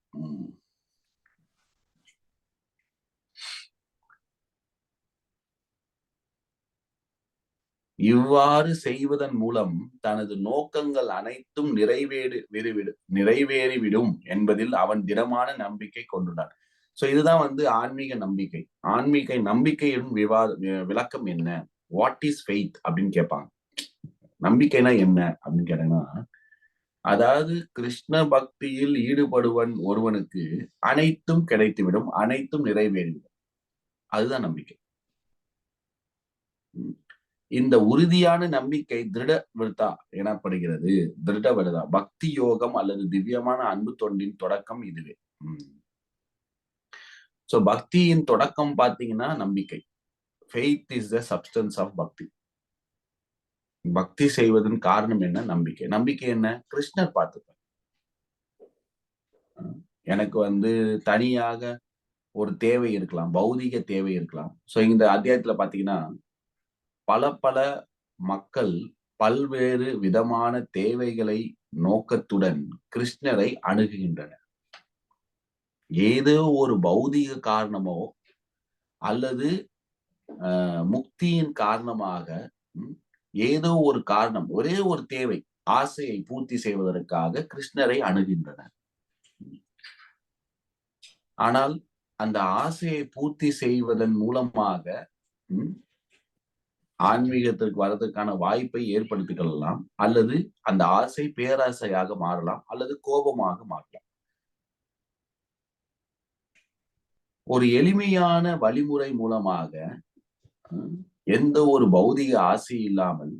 இவ்வாறு செய்வதன் மூலம் தனது நோக்கங்கள் அனைத்தும் நிறைவேறிவிடும் என்பதில் அவன் திடமான நம்பிக்கை கொண்டுள்ளான். சோ இதுதான் வந்து ஆன்மீக நம்பிக்கை. நம்பிக்கையின் விளக்கம் என்ன? வாட் இஸ் ஃபெய்த் அப்படின்னு கேட்பாங்க. நம்பிக்கைனா என்ன அப்படின்னு கேட்டீங்கன்னா, அதாவது கிருஷ்ண பக்தியில் ஈடுபடுவன் ஒருவனுக்கு அனைத்தும் கிடைத்துவிடும், அனைத்தும் நிறைவேறிவிடும். அதுதான் நம்பிக்கை. இந்த உறுதியான நம்பிக்கை திருட விருத்தா எனப்படுகிறது. திருட விரதா பக்தி யோகம் அல்லது திவ்யமான அன்பு தொண்டின் தொடக்கம் இதுவே. சோ பக்தியின் தொடக்கம் பாத்தீங்கன்னா நம்பிக்கை. Faith is the substance of bhakti. பக்தி செய்வதன் காரணம் என்ன? நம்பிக்கை. நம்பிக்கை என்ன? கிருஷ்ணர் பார்த்துப்பார். எனக்கு வந்து தனியாக ஒரு தேவை இருக்கலாம், பௌதிக தேவை இருக்கலாம். சோ இந்த அத்தியாயத்துல பாத்தீங்கன்னா பல மக்கள் பல்வேறு விதமான தேவைகளை நோக்கத்துடன் கிருஷ்ணரை அணுகுகின்றனர். ஏதோ ஒரு பௌதிக காரணமோ அல்லது முக்தியின் காரணமாக ஏதோ ஒரு காரணம், ஒரே ஒரு தேவை, ஆசையை பூர்த்தி செய்வதற்காக கிருஷ்ணரை அணுகின்றனர். ஆனால் அந்த ஆசையை பூர்த்தி செய்வதன் மூலமாக ஆன்மீகத்திற்கு வர்றதுக்கான வாய்ப்பை ஏற்படுத்திக் கொள்ளலாம், அல்லது அந்த ஆசை பேராசையாக மாறலாம், அல்லது கோபமாக மாறலாம். ஒரு எளிமையான வழிமுறை மூலமாக எந்த ஒரு பௌதிக ஆசை இல்லாமல்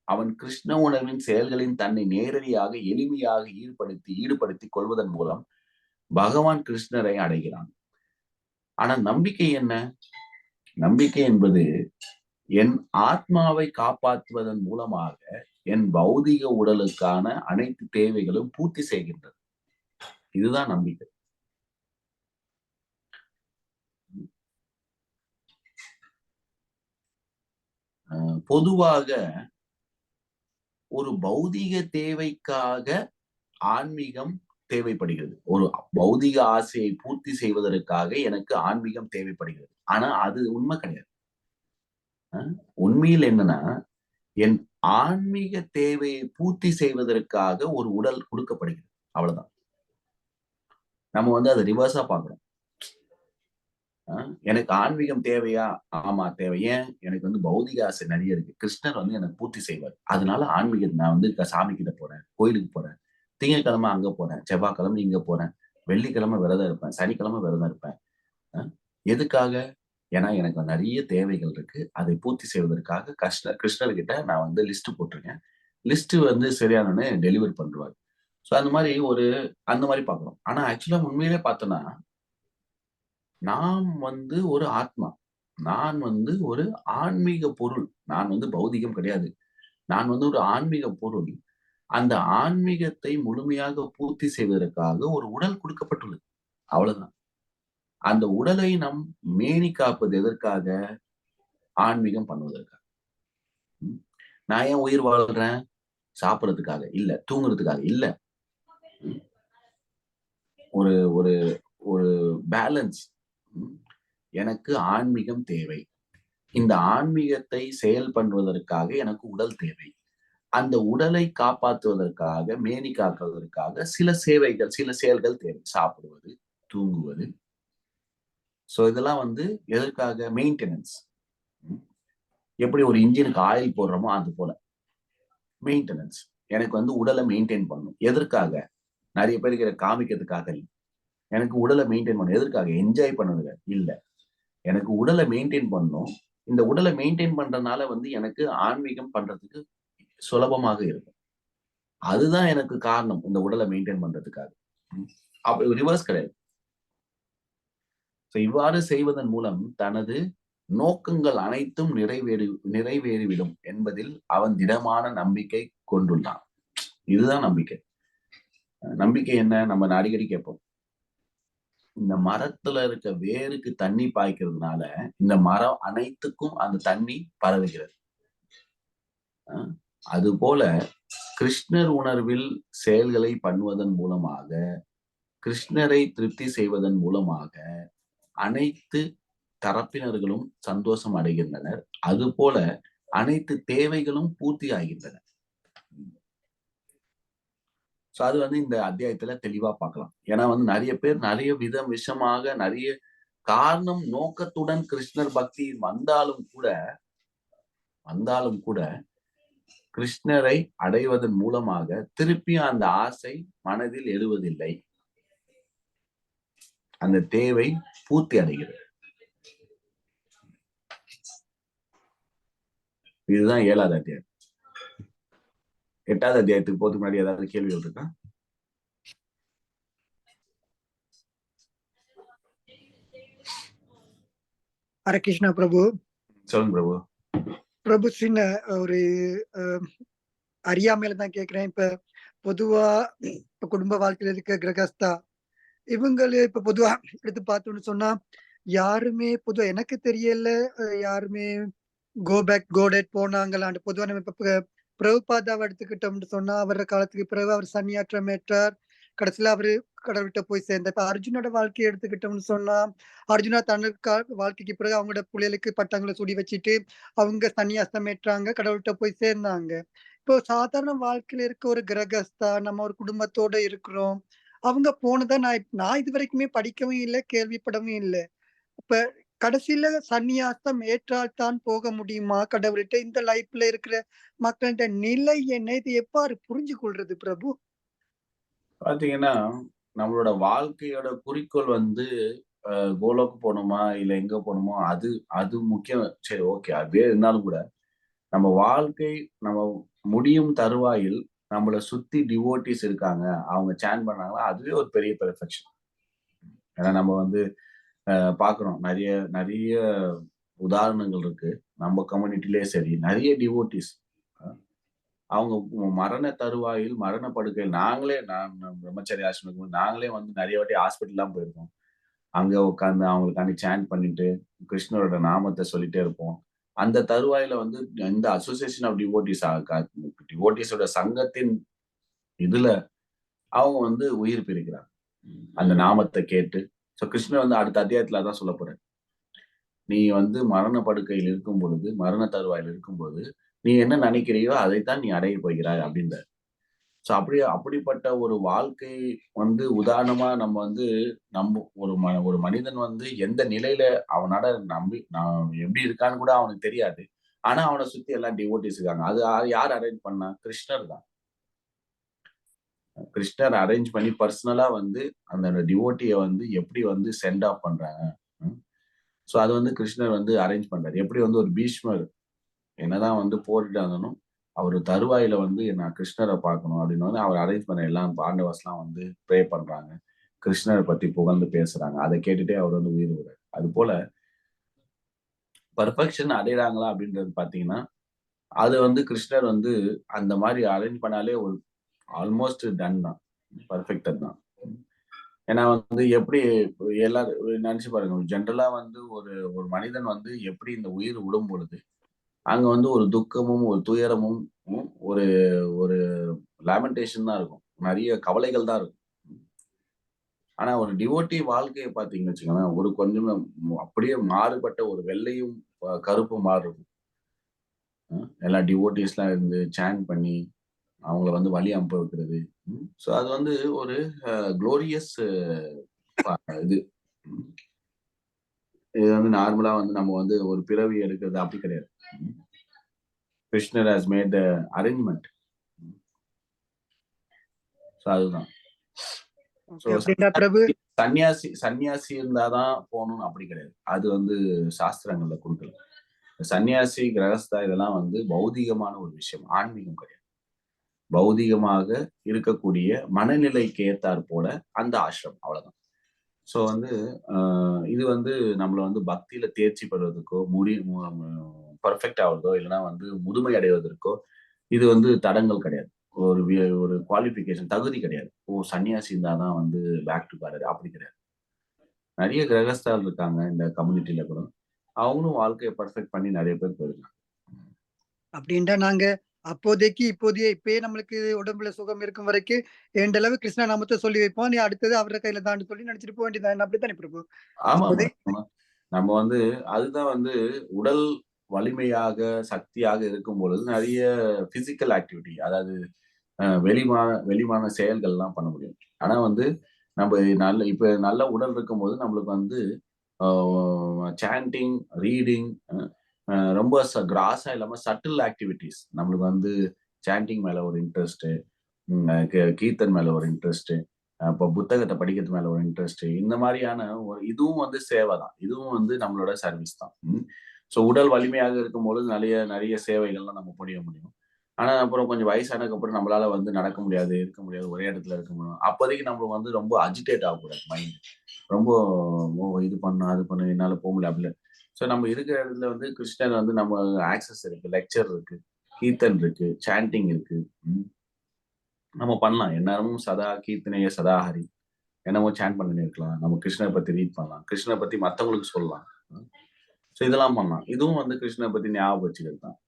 அவன் கிருஷ்ண உணர்வின் செயல்களின் தன்னை நேரடியாக எளிமையாக ஈடுபடுத்திக் கொள்வதன் மூலம் பகவான் கிருஷ்ணரை அடைகிறான். ஆனா நம்பிக்கை என்ன? நம்பிக்கை என்பது என் ஆத்மாவை காப்பாற்றுவதன் மூலமாக என் பௌதிக உடலுக்கான அனைத்து தேவைகளும் பூர்த்தி செய்கின்றது. இதுதான் நம்பிக்கை. பொதுவாக ஒரு பௌதிக தேவைக்காக ஆன்மீகம் தேவைப்படுகிறது. ஒரு பௌதிக ஆசையை பூர்த்தி செய்வதற்காக எனக்கு ஆன்மீகம் தேவைப்படுகிறது. ஆனா அது உண்மை கிடையாது. உண்மையில் என்னன்னா, என் ஆன்மீக தேவையை பூர்த்தி செய்வதற்காக ஒரு உடல் கொடுக்கப்படுகிறது. அவ்வளவுதான். நம்ம அதை ரிவர்ஸா பாக்குறோம். எனக்கு ஆன்மீகம் தேவையா? ஆமா தேவை. ஏன்? எனக்கு பௌதிக ஆசை நிறைய இருக்கு. கிருஷ்ணர் எனக்கு பூர்த்தி செய்வார். அதனால ஆன்மீகம் நான் சாமி கிட்ட போறேன், கோயிலுக்கு போறேன், திங்கட்கிழமை அங்க போறேன், செவ்வாய்க்கிழமை இங்க போறேன், வெள்ளிக்கிழமை விரதம் இருப்பேன், சனிக்கிழமை விரதம் இருப்பேன். எதுக்காக? ஏன்னா எனக்கு நிறைய தேவைகள் இருக்கு. அதை பூர்த்தி செய்வதற்காக கிருஷ்ணர்கிட்ட நான் லிஸ்ட் போட்டிருக்கேன். லிஸ்ட் சரியானோன்னு டெலிவர் பண்ணுவார். ஸோ அந்த மாதிரி பாக்குறோம். ஆனா ஆக்சுவலா உண்மையிலே பார்த்தோன்னா, நாம் ஒரு ஆத்மா. நான் ஒரு ஆன்மீக பொருள். நான் பௌதிகம் கிடையாது. நான் ஒரு ஆன்மீக பொருள். அந்த ஆன்மீகத்தை முழுமையாக பூர்த்தி செய்வதற்காக ஒரு உடல் கொடுக்கப்பட்டுள்ளது. அவ்வளவுதான். அந்த உடலை நம் மேனி காப்பது எதற்காக? ஆன்மீகம் பண்ணுவதற்காக. நான் ஏன் உயிர் வாழ்றேன்? சாப்பிடறதுக்காக இல்ல, தூங்குறதுக்காக இல்ல. ஒரு ஒரு ஒரு பேலன்ஸ். எனக்கு ஆன்மீகம் தேவை. இந்த ஆன்மீகத்தை செயல் பண்ணுவதற்காக எனக்கு உடல் தேவை. அந்த உடலை காப்பாற்றுவதற்காக, மேனி காக்குவதற்காக சில சேவைகள், சில செயல்கள் தேவை. சாப்பிடுவது, தூங்குவது. சோ இதெல்லாம் எதற்காக? மெயின்டெனன்ஸ். எப்படி ஒரு இன்ஜினுக்கு ஆயில் போடுறோமோ அது போல மெயின்டெனன்ஸ். எனக்கு உடலை மெயின்டைன் பண்ணணும். எதற்காக? நிறைய பேருக்கு காமிக்கிறதுக்காக இல்லை. எனக்கு உடலை மெயின்டைன் பண்ணணும். எதற்காக? என்ஜாய் பண்ணதுங்க இல்ல. எனக்கு உடலை மெயின்டைன் பண்ணணும். இந்த உடலை மெயின்டைன் பண்றதுனால எனக்கு ஆன்மீகம் பண்றதுக்கு சுலபமாக இருக்கும். அதுதான் எனக்கு காரணம், இந்த உடலை மெயின்டைன் பண்றதுக்காக. அப்ப ரிவர்ஸ் கிடையாது. இவ்வாறு செய்வதன் மூலம் தனது நோக்கங்கள் அனைத்தும் நிறைவேறிவிடும் என்பதில் அவன் திடமான நம்பிக்கை கொண்டுள்ளான். இதுதான் நம்பிக்கை. நம்பிக்கை என்ன? நம்ம அடிக்கடி கேட்போம். இந்த மரத்துல இருக்க வேருக்கு தண்ணி பாய்க்கிறதுனால இந்த மரம் அனைத்துக்கும் அந்த தண்ணி பரவுகிறது. அது போல கிருஷ்ணர் உணர்வில் செயல்களை பண்ணுவதன் மூலமாக, கிருஷ்ணரை திருப்தி செய்வதன் மூலமாக அனைத்து தரப்பினர்களும் சந்தோஷம் அடைகின்றனர். அது போல அனைத்து தேவைகளும் பூர்த்தி ஆகின்றன. சோ அது இந்த அத்தியாயத்துல தெளிவா பார்க்கலாம். ஏன்னா நிறைய பேர் நிறைய விஷமாக நிறைய காரணம் நோக்கத்துடன் கிருஷ்ணர் பக்தி வந்தாலும் கூட கிருஷ்ணரை அடைவதன் மூலமாக திருப்பியும் அந்த ஆசை மனதில் எழுவதில்லை. அந்த தேவை பூர்த்தி அடைகிறது. இதுதான் 7வது அத்தியாயம். 8வது அத்தியாயத்துக்கு போறதுக்கு முன்னாடி ஏதாவது கேள்விகள் இருக்கா? ஹரே கிருஷ்ணா பிரபு. சொல்லுங்க பிரபு. பிரபு சின்ன ஒரு அறியாமையில தான் கேக்குறேன். இப்ப பொதுவா இப்ப குடும்ப வாழ்க்கையில இருக்க கிரகஸ்தா இவங்களே இப்ப பொதுவா எடுத்து பார்த்தோம்னு சொன்னா, யாருமே பொதுவா எனக்கு தெரியல யாருமே கோடேட் போனாங்களான்னு. பொதுவா நம்ம இப்ப பிரபுபாதாவை எடுத்துக்கிட்டோம்னு சொன்னா, அவர காலத்துக்கு பிறகு அவர் சன்னியாற்றம் ஏற்றார். கடைசியில அவரு கடவுள்கிட்ட போய் சேர்ந்த. இப்ப அர்ஜுனோட வாழ்க்கையை எடுத்துக்கிட்டோம்னு சொன்னா, அர்ஜுனா தனக்கு வாழ்க்கைக்கு பிறகு அவங்களோட புள்ளைகளுக்கு பட்டங்களை சுடி வச்சுட்டு அவங்க சன்னியாசம் ஏற்றாங்க, கடவுள்கிட்ட போய் சேர்ந்தாங்க. இப்போ சாதாரண வாழ்க்கையில இருக்க ஒரு கிரகஸ்தா, நம்ம ஒரு குடும்பத்தோட இருக்கிறோம். அவங்க போனதை நான் இது வரைக்குமே படிக்கவும் இல்லை, கேள்விப்படவும் இல்லை. இப்ப கடைசியில சந்நியாசம் ஏற்றால் தான் போக முடியுமா கடவுள்கிட்ட? இந்த லைஃப்ல இருக்கிற மக்கள்கிட்ட நிலை என்ன? இது எவ்வாறு புரிஞ்சு கொள்றது பிரபு? பாத்தீங்கன்னா, நம்மளோட வாழ்க்கையோட குறிக்கோள் கோலோக்கு போகணுமா இல்ல எங்க போகணுமோ அது முக்கியம். சரி, ஓகே, அதே இருந்தாலும் கூட நம்ம வாழ்க்கை நம்ம முடியும் தருவாயில் நம்மளை சுத்தி டிவோட்டிஸ் இருக்காங்க, அவங்க சேன் பண்ணாங்களா, அதுவே ஒரு பெரிய பெர்ஃபெக்ஷன். ஏன்னா நம்ம பாக்குறோம், நிறைய நிறைய உதாரணங்கள் இருக்கு. நம்ம கம்யூனிட்டிலே சரி, நிறைய டிவோட்டிஸ் அவங்க மரண தருவாயில், மரண படுக்கையில் நான் பிரம்மச்சரிய ஆசிரமத்துக்கு நாங்களே நிறைய வாட்டி ஹாஸ்பிட்டல்லாம் போயிருக்கோம். அங்க உட்காந்து அவங்களுக்காண்டி சேன் பண்ணிட்டு கிருஷ்ணரோட நாமத்தை சொல்லிட்டே இருப்போம். அந்த தருவாயில வந்து இந்த அசோசியேஷன் ஆஃப் டிவோட்டிஸோட சங்கத்தின் இதுல அவங்க வந்து உயிர் பிரிக்கிறாங்க அந்த நாமத்தை கேட்டு. ஸோ கிருஷ்ணர் வந்து அடுத்த அத்தியாயத்துல தான் சொல்ல போறாரு. நீ வந்து மரண படுக்கையில் இருக்கும் பொழுது, மரண தருவாயில் இருக்கும்போது நீ என்ன நினைக்கிறியோ அதைத்தான் நீ அடைய போகிறாய் அப்படின்ற. ஸோ அப்படிப்பட்ட ஒரு வாழ்க்கை வந்து உதாரணமா நம்ம வந்து ஒரு மனிதன் வந்து எந்த நிலையில அவனால நான் எப்படி இருக்கான்னு கூட அவனுக்கு தெரியாது. ஆனா அவனை சுத்தி எல்லாம் டிவோட்டிஸ் இருக்காங்க. அது யார் அரேஞ்ச் பண்ணா? கிருஷ்ணர் தான். கிருஷ்ணர் அரேஞ்ச் பண்ணி பர்சனலா வந்து அந்த டிவோட்டியை வந்து எப்படி வந்து சென்ட் ஆஃப் பண்றாங்க. ஸோ அது வந்து கிருஷ்ணர் வந்து அரேஞ்ச் பண்றாரு. எப்படி வந்து ஒரு பீஷ்மர் என்னதான் வந்து போரிட்டு இருந்தாலும் அவர் தருவாயில வந்து நான் கிருஷ்ணரை பார்க்கணும் அப்படின்னு வந்து அவர் அரேஞ்ச் பண்ண எல்லாம் பாண்டவஸ்லாம் வந்து ப்ரே பண்றாங்க. கிருஷ்ணரை பத்தி புகழ்ந்து பேசுறாங்க. அதை கேட்டுட்டே அவர் வந்து உயிர் விடுறாரு. அது போல பர்ஃபெக்ஷன் அடையிறாங்களா அப்படின்றது பாத்தீங்கன்னா அது வந்து கிருஷ்ணர் வந்து அந்த மாதிரி அரேஞ்ச் பண்ணாலே ஒரு ஆல்மோஸ்ட் டன் தான், பர்ஃபெக்டட் தான். ஏன்னா வந்து எப்படி எல்லாரும் நினைச்சு பாருங்க, ஜென்ரலா வந்து ஒரு மனிதன் வந்து எப்படி இந்த உயிர் விடும் பொழுது அங்க வந்து ஒரு துக்கமும் ஒரு துயரமும் ஒரு ஒரு லேமெண்டேஷன் தான் இருக்கும். நிறைய கவலைகள் தான் இருக்கும். ஆனா ஒரு டிவோட்டி வாழ்க்கையை பார்த்தீங்கன்னு வச்சுக்கோங்களேன், ஒரு கொஞ்சம் அப்படியே மாறுபட்ட ஒரு வெள்ளையும் கருப்பும் மாறு இருக்கும். எல்லா டிவோட்டிஸ்லாம் இருந்து சாண்ட் பண்ணி அவங்கள வந்து வழி அனுப்ப வைக்கிறது. ஸோ அது வந்து ஒரு குளோரியஸ் இது. இது வந்து நார்மலா வந்து நம்ம வந்து ஒரு பிறவி எடுக்கிறது அப்படி கிடையாது. கிருஷ்ணர் ஹஸ் மேட் அரேஞ்ச்மெண்ட். ஸோ அதுதான். சன்னியாசி இருந்தாதான் போகணும்னு அப்படி கிடையாது. அது வந்து சாஸ்திரங்கள்ல கொடுக்கல. சன்னியாசி கிரகஸ்தா இதெல்லாம் வந்து பௌதிகமான ஒரு விஷயம், ஆன்மீகம் கிடையாது. பௌதிகமாக இருக்கக்கூடிய மனநிலைக்கு ஏத்தாற் போல அந்த ஆசிரமம், அவ்வளவுதான். ஸோ வந்து இது வந்து நம்மளை வந்து பக்தியில தேர்ச்சி பெறுவதற்கோ பர்ஃபெக்ட் ஆகுறதோ இல்லைன்னா வந்து முதுமை அடைவதற்கோ இது வந்து தடங்கள் கிடையாது. ஒரு குவாலிஃபிகேஷன் தகுதி கிடையாது. சன்னியாசி இருந்தாதான் வந்து பேக் டு பாரர் அப்படி கிடையாது. நிறைய கிரகஸ்தால் இருக்காங்க இந்த கம்யூனிட்டியில கூட. அவங்களும் வாழ்க்கையை பர்ஃபெக்ட் பண்ணி நிறைய பேர் போயிருக்காங்க. அப்படின்டா நாங்க இப்பயே நம்மளுக்கு உடம்புல சுகம் இருக்கும் வரைக்கும் ஏண்டளவு கிருஷ்ணா நாமத்தை சொல்லி வைப்போம். நீ அடுத்தது அவர கையில தான் சொல்லி நினைச்சிட்டு போக வேண்டியதான். அப்படித்தானே பிரபு? ஆமா, நம்ம வந்து அதுதான் வந்து உடல் வலிமையாக சக்தியாக இருக்கும் பொழுது நிறைய பிசிக்கல் ஆக்டிவிட்டி, அதாவது வெளிமான செயல்கள்லாம் பண்ண முடியும். ஆனா வந்து நம்ம இப்ப நல்ல உடல் இருக்கும் போது நம்மளுக்கு வந்து சாண்டிங், ரீடிங், ரொம்ப கிராஸா இல்லாம சட்டில் ஆக்டிவிட்டிஸ், நம்மளுக்கு வந்து சாண்டிங் மேல ஒரு இன்ட்ரெஸ்ட், கீர்த்தன் மேல ஒரு இன்ட்ரெஸ்ட், இப்போ புத்தகத்தை படிக்கிறது மேல ஒரு இன்ட்ரெஸ்ட், இந்த மாதிரியான இதுவும் வந்து சேவை தான். இதுவும் வந்து நம்மளோட சர்வீஸ் தான். ஸோ உடல் வலிமையாக இருக்கும் பொழுது நிறைய சேவைகள்லாம் நம்ம புரிய முடியும். ஆனா அப்புறம் கொஞ்சம் வயசானதுக்கு அப்புறம் நம்மளால வந்து நடக்க முடியாது, இருக்க முடியாது, ஒரே இடத்துல இருக்க முடியும். அப்போதைக்கு நம்மளுக்கு வந்து ரொம்ப அஜிடேட் ஆகக்கூடாது மைண்ட். ரொம்ப இது பண்ணு அது பண்ணு என்னால போக முடியல அப்படி. ஸோ நம்ம இருக்கிற இடத்துல வந்து கிருஷ்ணன் வந்து நம்ம ஆக்சஸ் இருக்கு, லெக்சர் இருக்கு, கீர்த்தன் இருக்கு, சாண்டிங் இருக்கு. நம்ம பண்ணலாம். எந்நேரமும் சதா கீர்த்தனைய சதாஹரி என்னமோ சாண்ட் பண்ணி இருக்கலாம். நம்ம கிருஷ்ணரை பத்தி ரீட் பண்ணலாம், கிருஷ்ணரை பத்தி மற்றவங்களுக்கு சொல்லலாம். ஸோ இதெல்லாம் பண்ணலாம். இதுவும் வந்து கிருஷ்ணரை பத்தி ஞாபகம் வச்சுக்கிறது தான்.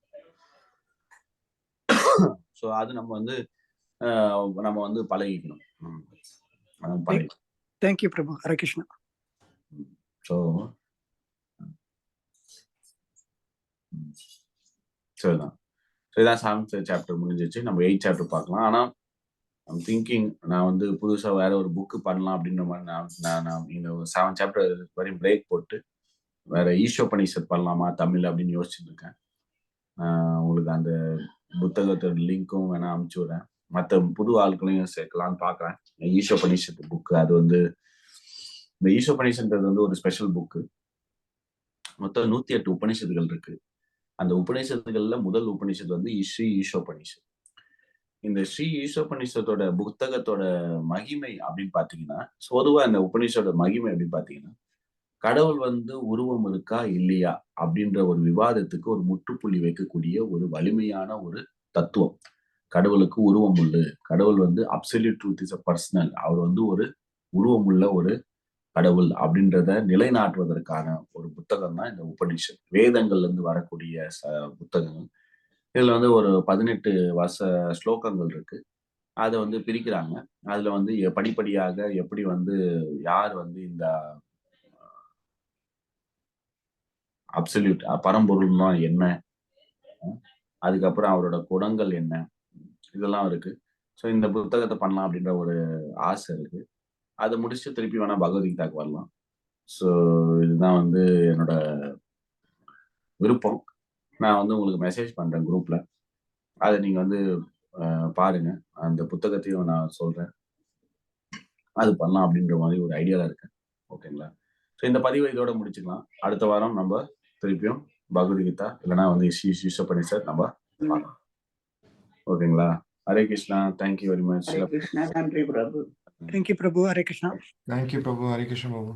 ஸோ அது நம்ம வந்து பழகிக்கணும். தேங்க்யூ பிரபு. ஹரே கிருஷ்ணா. ஸோ சரிதான். இதான் 7th சாப்டர் முடிஞ்சிச்சு. நம்ம 8th சாப்டர் பார்க்கலாம். ஆனா ஐம் திங்கிங் நான் வந்து புதுசா வேற ஒரு புக்கு பண்ணலாம் அப்படின்ற மாதிரி நான் இந்த 7th சாப்டர் வரையும் பிரேக் போட்டு வேற ஈஷோபனிஷத் பண்ணலாமா தமிழ் அப்படின்னு யோசிச்சுட்டு இருக்கேன். உங்களுக்கு அந்த புத்தகத்தோட லிங்க்கும் வேணா அனுப்பிச்சு விடுறேன். மற்ற புது ஆட்களையும் சேர்க்கலான்னு பார்க்குறேன். ஈஷோபனிஷத் புக்கு, அது வந்து இந்த ஈஷோபனிஷன்றது வந்து ஒரு ஸ்பெஷல் புக்கு. மொத்தம் 108 உபனிஷத்துகள் இருக்கு. அந்த உபநிஷத்துகள்ல முதல் உபநிஷத்து வந்து ஸ்ரீ ஈஷோபனிஷத். இந்த ஸ்ரீ ஈஷோபனிஷத்தோட புத்தகத்தோட மகிமை அப்படின்னு பாத்தீங்கன்னா, பொதுவா இந்த உபநிஷத்தோட மகிமை அப்படின்னு பாத்தீங்கன்னா, கடவுள் வந்து உருவம் இருக்கா இல்லையா அப்படின்ற ஒரு விவாதத்துக்கு ஒரு முற்றுப்புள்ளி வைக்கக்கூடிய ஒரு வலிமையான ஒரு தத்துவம். கடவுளுக்கு உருவம் உண்டு, கடவுள் வந்து absolute truth is a personal, அவர் வந்து ஒரு உருவம் உள்ள ஒரு கடவுள் அப்படின்றத நிலைநாட்டுவதற்கான ஒரு புத்தகம் தான் இந்த உபனிஷத். வேதங்கள்ல இருந்து வரக்கூடிய புத்தகங்கள். இதுல வந்து ஒரு 18 ஸ்லோகங்கள் இருக்கு. அதை வந்து பிரிக்கிறாங்க. அதுல வந்து படிப்படியாக எப்படி வந்து யார் வந்து இந்த அப்சல்யூட் பரம்பொருள்னா என்ன, அதுக்கப்புறம் அவரோட குணங்கள் என்ன, இதெல்லாம் இருக்கு. ஸோ இந்த புத்தகத்தை பண்ணலாம் அப்படின்ற ஒரு ஆசை இருக்கு. அதை முடிச்சுட்டு திருப்பி வேணா பகவத்கீதாக்கு வரலாம். ஸோ இதுதான் வந்து என்னோட விருப்பம். நான் வந்து உங்களுக்கு மெசேஜ் பண்றேன் குரூப்ல. அதை நீங்க வந்து பாருங்க. அந்த புத்தகத்தையும் நான் சொல்றேன். அது பண்ணலாம் அப்படின்ற மாதிரி ஒரு ஐடியால இருக்கேன். ஓகேங்களா? ஸோ இந்த பதிவை இதோட முடிச்சுக்கலாம். அடுத்த வாரம் நம்ம திருப்பியும் பகவத்கீதா இல்லைன்னா வந்து ஈஸ்வரப்பணி நம்ம பார்க்கலாம். ஓகேங்களா? Hare Krishna. Thank you very much. Hare Krishna. நன்றி பிரபு. Thank you, Prabhu. Hare Krishna. Thank you, Prabhu. Hare Krishna, Prabhu.